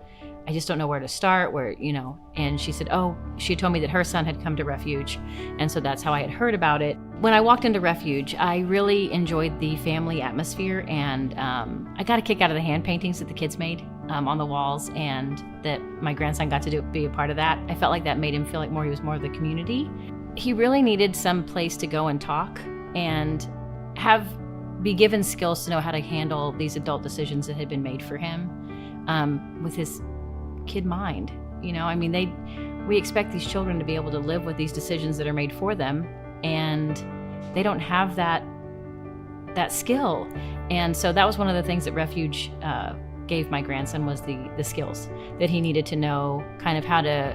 I just don't know where to start, and she said, she told me that her son had come to Refuge. And so that's how I had heard about it. When I walked into Refuge, I really enjoyed the family atmosphere, and I got a kick out of the hand paintings that the kids made on the walls, and that my grandson got to be a part of that. I felt like that made him feel like he was more of the community. He really needed some place to go and talk and be given skills to know how to handle these adult decisions that had been made for him with his kid mind. We expect these children to be able to live with these decisions that are made for them, and they don't have that skill. And so that was one of the things that Refuge gave my grandson, was the skills that he needed to know, kind of how to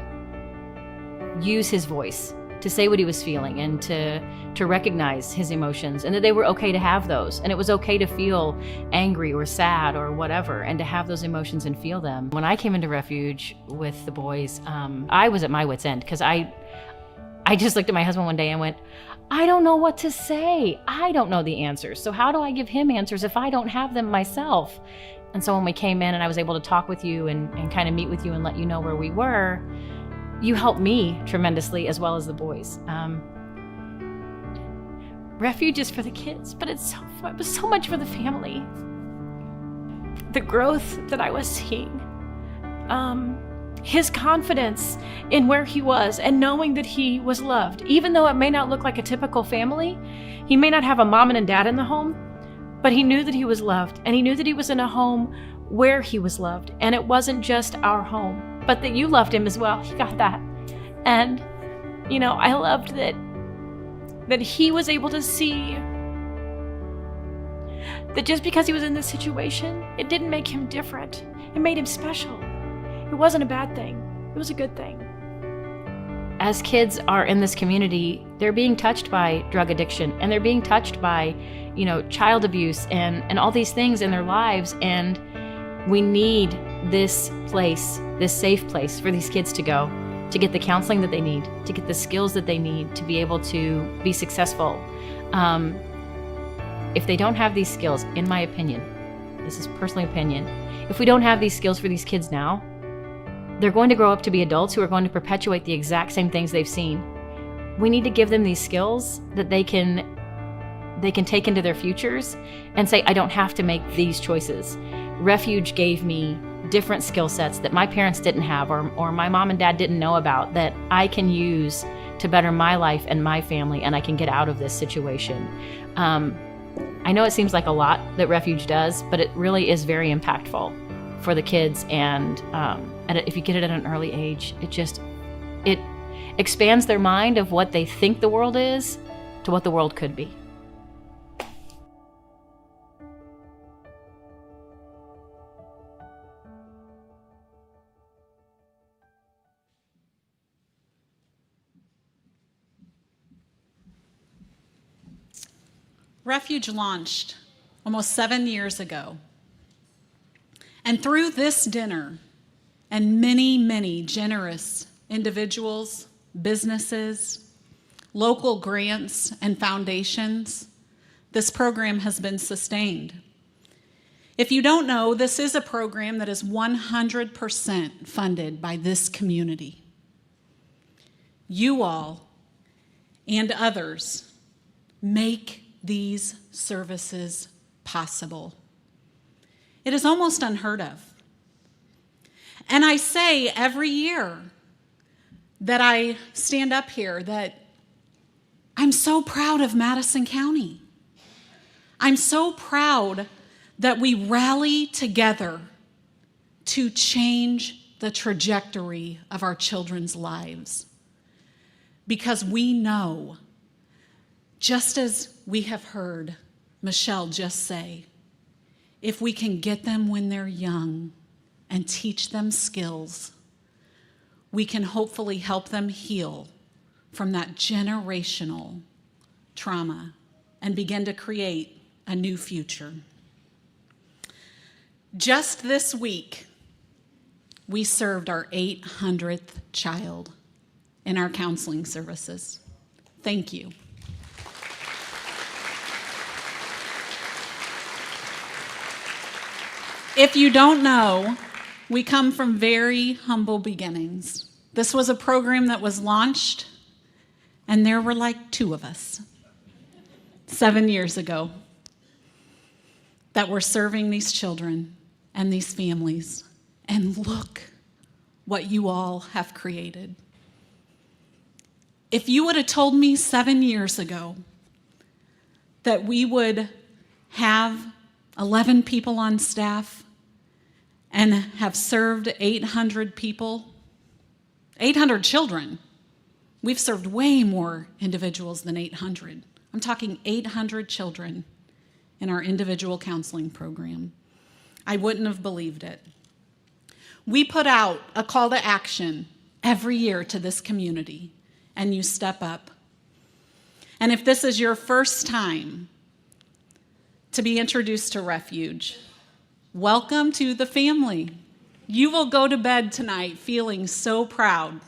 use his voice to say what he was feeling, and to recognize his emotions, and that they were okay to have those, and it was okay to feel angry or sad or whatever, and to have those emotions and feel them. When I came into Refuge with the boys, I was at my wit's end, because I just looked at my husband one day and went, I don't know what to say. I don't know the answers. So how do I give him answers if I don't have them myself? And so when we came in and I was able to talk with you and kind of meet with you and let you know where we were, you helped me tremendously, as well as the boys. Refuge is for the kids, but it was so much for the family. The growth that I was seeing, his confidence in where he was and knowing that he was loved, even though it may not look like a typical family. He may not have a mom and a dad in the home, but he knew that he was loved, and he knew that he was in a home where he was loved, and it wasn't just our home, but that you loved him as well. He got that. And, I loved that he was able to see that just because he was in this situation, it didn't make him different. It made him special. It wasn't a bad thing. It was a good thing. As kids are in this community, they're being touched by drug addiction, and they're being touched by, child abuse and all these things in their lives. And we need this place, this safe place for these kids to go, to get the counseling that they need, to get the skills that they need to be able to be successful. If they don't have these skills, in my opinion, this is personal opinion, if we don't have these skills for these kids now, they're going to grow up to be adults who are going to perpetuate the exact same things they've seen. We need to give them these skills that they can take into their futures and say, I don't have to make these choices. Refuge gave me different skill sets that my parents didn't have, or my mom and dad didn't know about, that I can use to better my life and my family, and I can get out of this situation. I know it seems like a lot that Refuge does, but it really is very impactful for the kids, and if you get it at an early age, it expands their mind of what they think the world is to what the world could be.
Refuge launched almost 7 years ago. And through this dinner and many, many generous individuals, businesses, local grants, and foundations, this program has been sustained. If you don't know, this is a program that is 100% funded by this community. you all, and others make these services possible. It is almost unheard of. And I say every year that I stand up here that I'm so proud of Madison County. I'm so proud that we rally together to change the trajectory of our children's lives. Because we know, just as we have heard Michelle just say, if we can get them when they're young and teach them skills, we can hopefully help them heal from that generational trauma and begin to create a new future. Just this week, we served our 800th child in our counseling services. Thank you. If you don't know, we come from very humble beginnings. This was a program that was launched, and there were like 2 of us 7 years ago that were serving these children and these families. And look what you all have created. If you would have told me 7 years ago that we would have 11 people on staff and have served 800 people, 800 children. We've served way more individuals than 800. I'm talking 800 children in our individual counseling program. I wouldn't have believed it. We put out a call to action every year to this community, and you step up. And if this is your first time to be introduced to Refuge, welcome to the family. You will go to bed tonight feeling so proud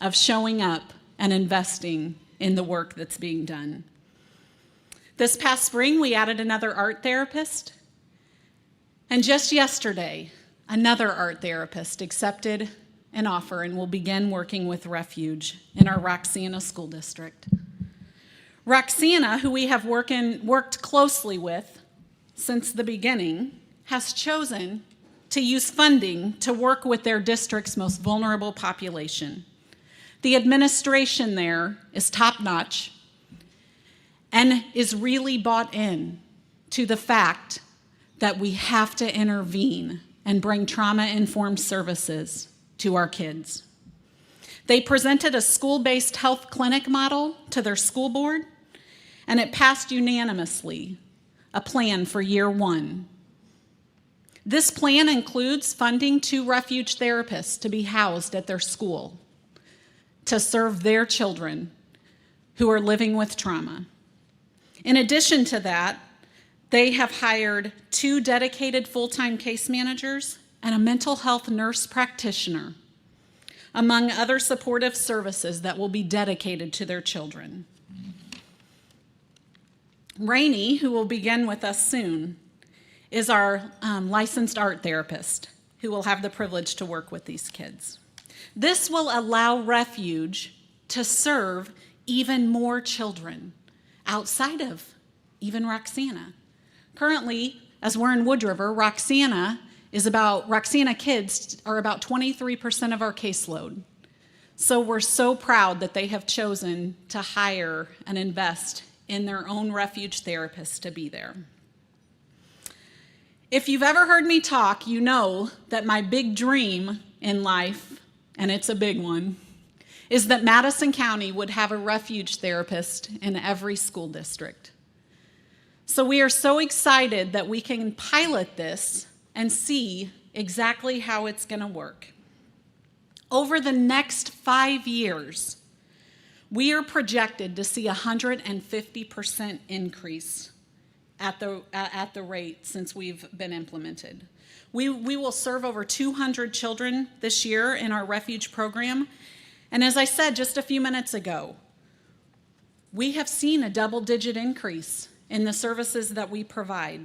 of showing up and investing in the work that's being done. This past spring, we added another art therapist. And just yesterday, another art therapist accepted an offer and will begin working with Refuge in our Roxana School District. Roxana, who we have worked closely with since the beginning, has chosen to use funding to work with their district's most vulnerable population. The administration there is top-notch and is really bought in to the fact that we have to intervene and bring trauma-informed services to our kids. They presented a school-based health clinic model to their school board, and it passed unanimously a plan for year 1. This plan includes funding 2 Refuge therapists to be housed at their school to serve their children who are living with trauma. In addition to that, they have hired 2 dedicated full-time case managers and a mental health nurse practitioner, among other supportive services that will be dedicated to their children. Rainey, who will begin with us soon, is our licensed art therapist who will have the privilege to work with these kids. This will allow Refuge to serve even more children outside of even Roxana. Currently, as we're in Wood River, Roxana kids are about 23% of our caseload. So we're so proud that they have chosen to hire and invest in their own Refuge therapists to be there. If you've ever heard me talk, you know that my big dream in life, and it's a big one, is that Madison County would have a Refuge therapist in every school district. So we are so excited that we can pilot this and see exactly how it's going to work. Over the next 5 years, we are projected to see a 150% increase at the rate since we've been implemented. We will serve over 200 children this year in our Refuge program. And as I said just a few minutes ago, we have seen a double-digit increase in the services that we provide,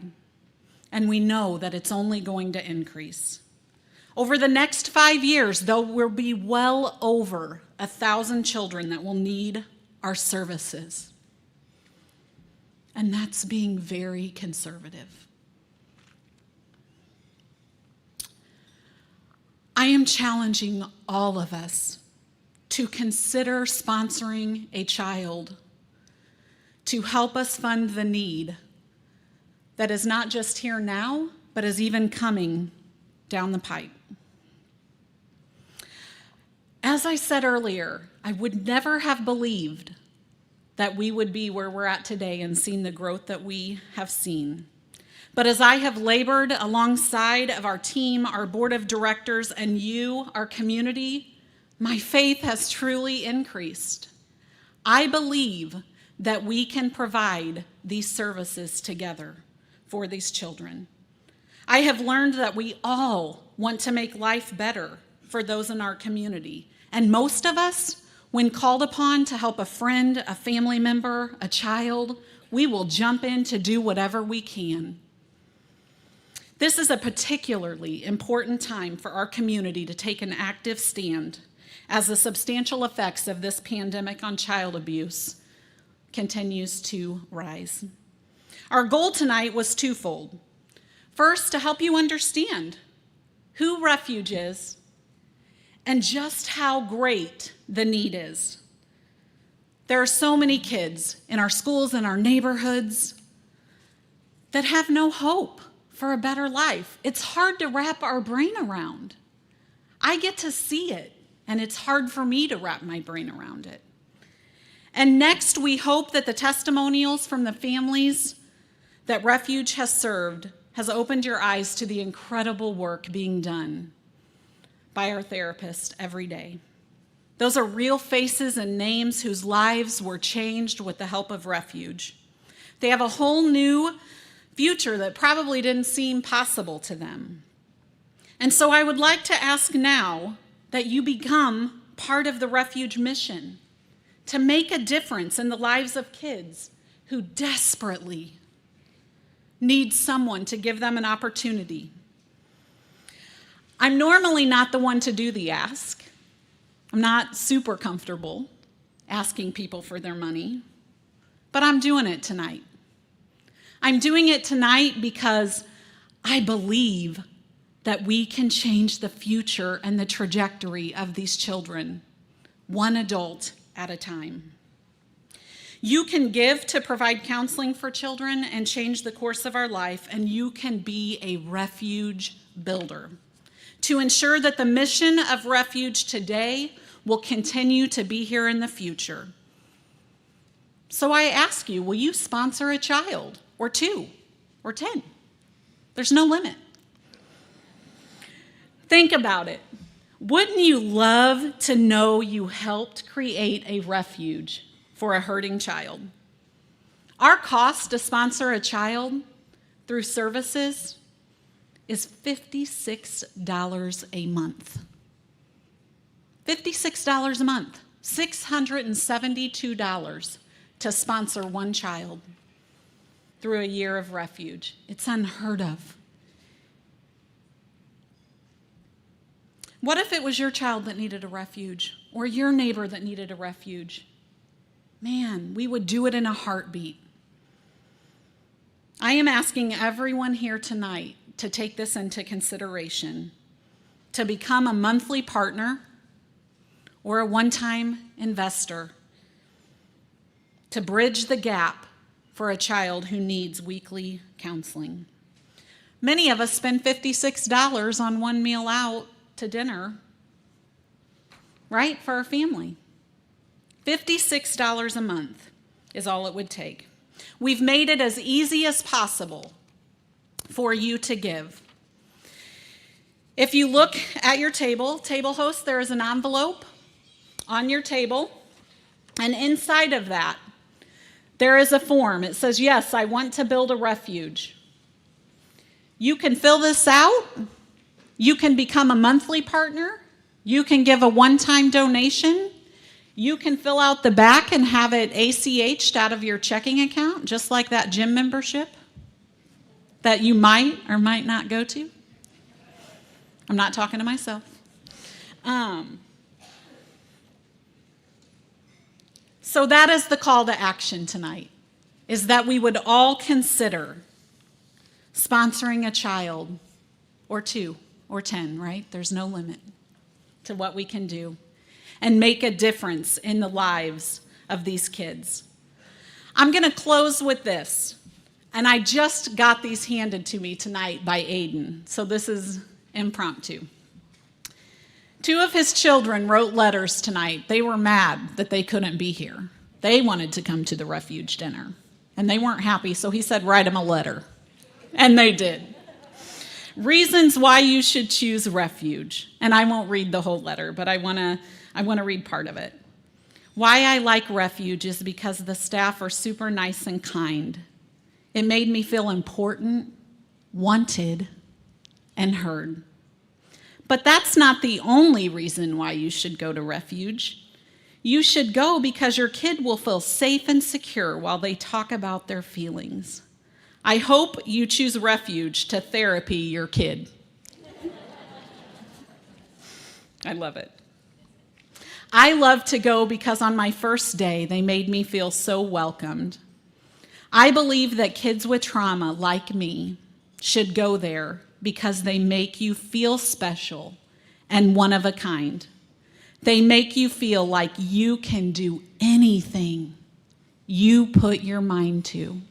and we know that it's only going to increase. Over the next 5 years, there will be well over 1,000 children that will need our services. And that's being very conservative. I am challenging all of us to consider sponsoring a child to help us fund the need that is not just here now, but is even coming down the pipe. As I said earlier, I would never have believed that we would be where we're at today and seen the growth that we have seen. But as I have labored alongside of our team, our board of directors, and you, our community, my faith has truly increased. I believe that we can provide these services together for these children. I have learned that we all want to make life better for those in our community. And most of us, when called upon to help a friend, a family member, a child, we will jump in to do whatever we can. This is a particularly important time for our community to take an active stand as the substantial effects of this pandemic on child abuse continues to rise. Our goal tonight was twofold. First, to help you understand who Refuge is and just how great the need is. There are so many kids in our schools and our neighborhoods that have no hope for a better life. It's hard to wrap our brain around. I get to see it, and it's hard for me to wrap my brain around it. And next, we hope that the testimonials from the families that Refuge has served has opened your eyes to the incredible work being done by our therapists every day. Those are real faces and names whose lives were changed with the help of Refuge. They have a whole new future that probably didn't seem possible to them. And so I would like to ask now that you become part of the Refuge mission to make a difference in the lives of kids who desperately need someone to give them an opportunity. I'm normally not the one to do the ask. I'm not super comfortable asking people for their money, but I'm doing it tonight. I'm doing it tonight because I believe that we can change the future and the trajectory of these children, one adult at a time. You can give to provide counseling for children and change the course of our life, and you can be a refuge builder to ensure that the mission of Refuge today will continue to be here in the future. So I ask you, will you sponsor a child, or 2, or 10? There's no limit. Think about it. Wouldn't you love to know you helped create a refuge for a hurting child? Our cost to sponsor a child through services is $56 a month. $56 a month, $672 to sponsor one child through a year of Refuge. It's unheard of. What if it was your child that needed a refuge, or your neighbor that needed a refuge? Man, we would do it in a heartbeat. I am asking everyone here tonight to take this into consideration, to become a monthly partner or a one-time investor, to bridge the gap for a child who needs weekly counseling. Many of us spend $56 on one meal out to dinner, right, for our family. $56 a month is all it would take. We've made it as easy as possible for you to give. If you look at your table host, there is an envelope on your table, and inside of that, there is a form. It says, yes, I want to build a refuge. You can fill this out. You can become a monthly partner. You can give a one-time donation. You can fill out the back and have it ACH'd out of your checking account, just like that gym membership that you might or might not go to. I'm not talking to myself. So that is the call to action tonight, is that we would all consider sponsoring a child or 2 or 10, right? There's no limit to what we can do, and make a difference in the lives of these kids. I'm going to close with this, and I just got these handed to me tonight by Aiden, so this is impromptu. 2 of his children wrote letters tonight. They were mad that they couldn't be here. They wanted to come to the Refuge dinner, and they weren't happy, so he said, write them a letter, and they did. Reasons why you should choose Refuge. And I won't read the whole letter, but I want to read part of it. Why I like Refuge is because the staff are super nice and kind. It made me feel important, wanted, and heard. But that's not the only reason why you should go to Refuge. You should go because your kid will feel safe and secure while they talk about their feelings. I hope you choose Refuge to therapy your kid. I love it. I love to go because on my first day, they made me feel so welcomed. I believe that kids with trauma, like me, should go there because they make you feel special and one of a kind. They make you feel like you can do anything you put your mind to.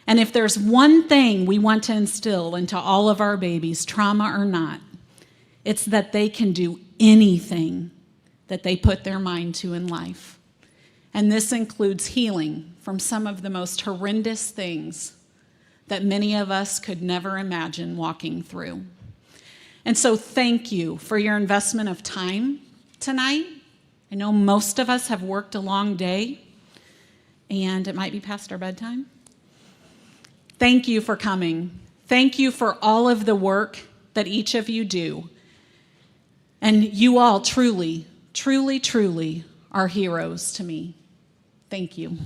And if there's one thing we want to instill into all of our babies, trauma or not, it's that they can do anything that they put their mind to in life. And this includes healing from some of the most horrendous things that many of us could never imagine walking through. And so thank you for your investment of time tonight. I know most of us have worked a long day, and it might be past our bedtime. Thank you for coming. Thank you for all of the work that each of you do. And you all truly, truly, truly are heroes to me. Thank you.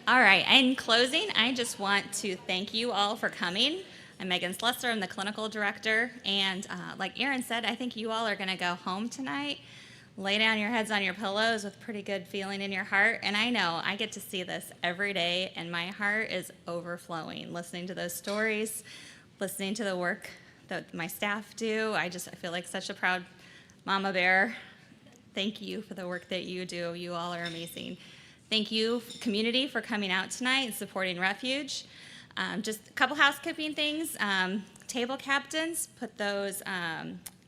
All right, in closing, I just want to thank you all for coming. I'm Megan Slesser, I'm the clinical director, and like Erin said, I think you all are gonna go home tonight, lay down your heads on your pillows with pretty good feeling in your heart, and I know I get to see this every day, and my heart is overflowing, listening to those stories, listening to the work that my staff do. I feel like such a proud mama bear. Thank you for the work that you do. You all are amazing. Thank you, community, for coming out tonight and supporting Refuge. Just a couple housekeeping things. Table captains, put those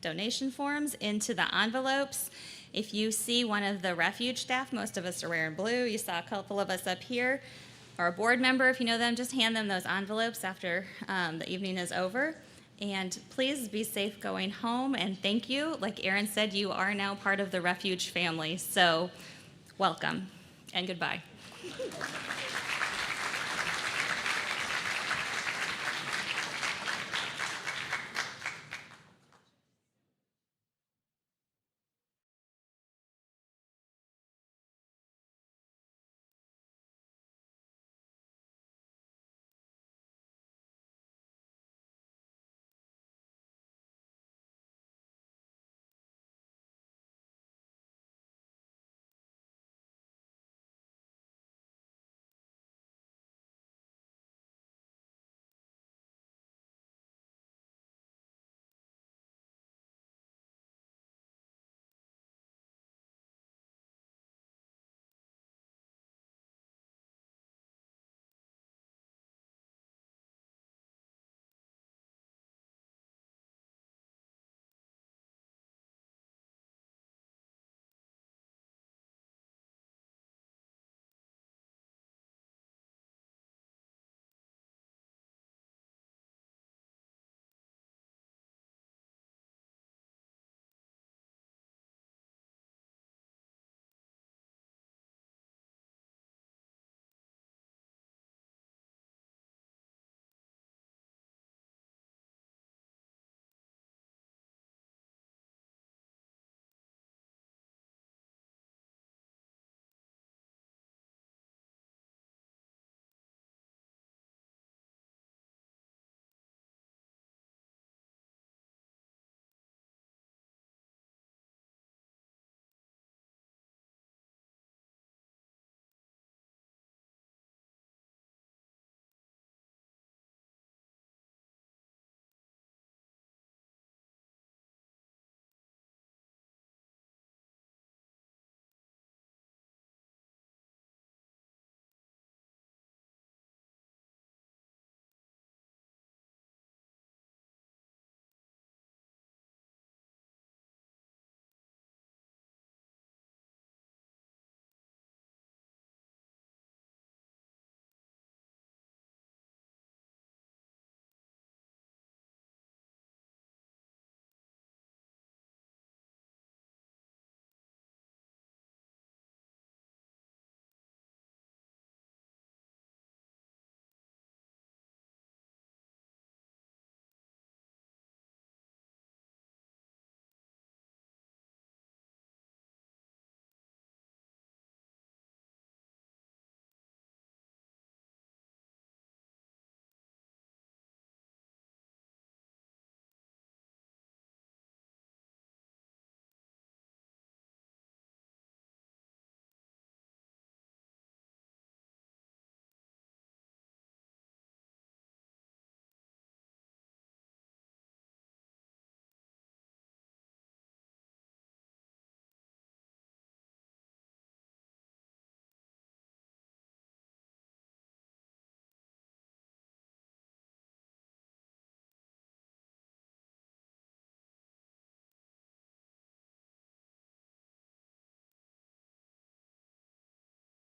donation forms into the envelopes. If you see one of the Refuge staff, most of us are wearing blue. You saw a couple of us up here, or a board member, if you know them, just hand them those envelopes after the evening is over. And please be safe going home, and thank you. Like Erin said, you are now part of the Refuge family, so welcome and goodbye.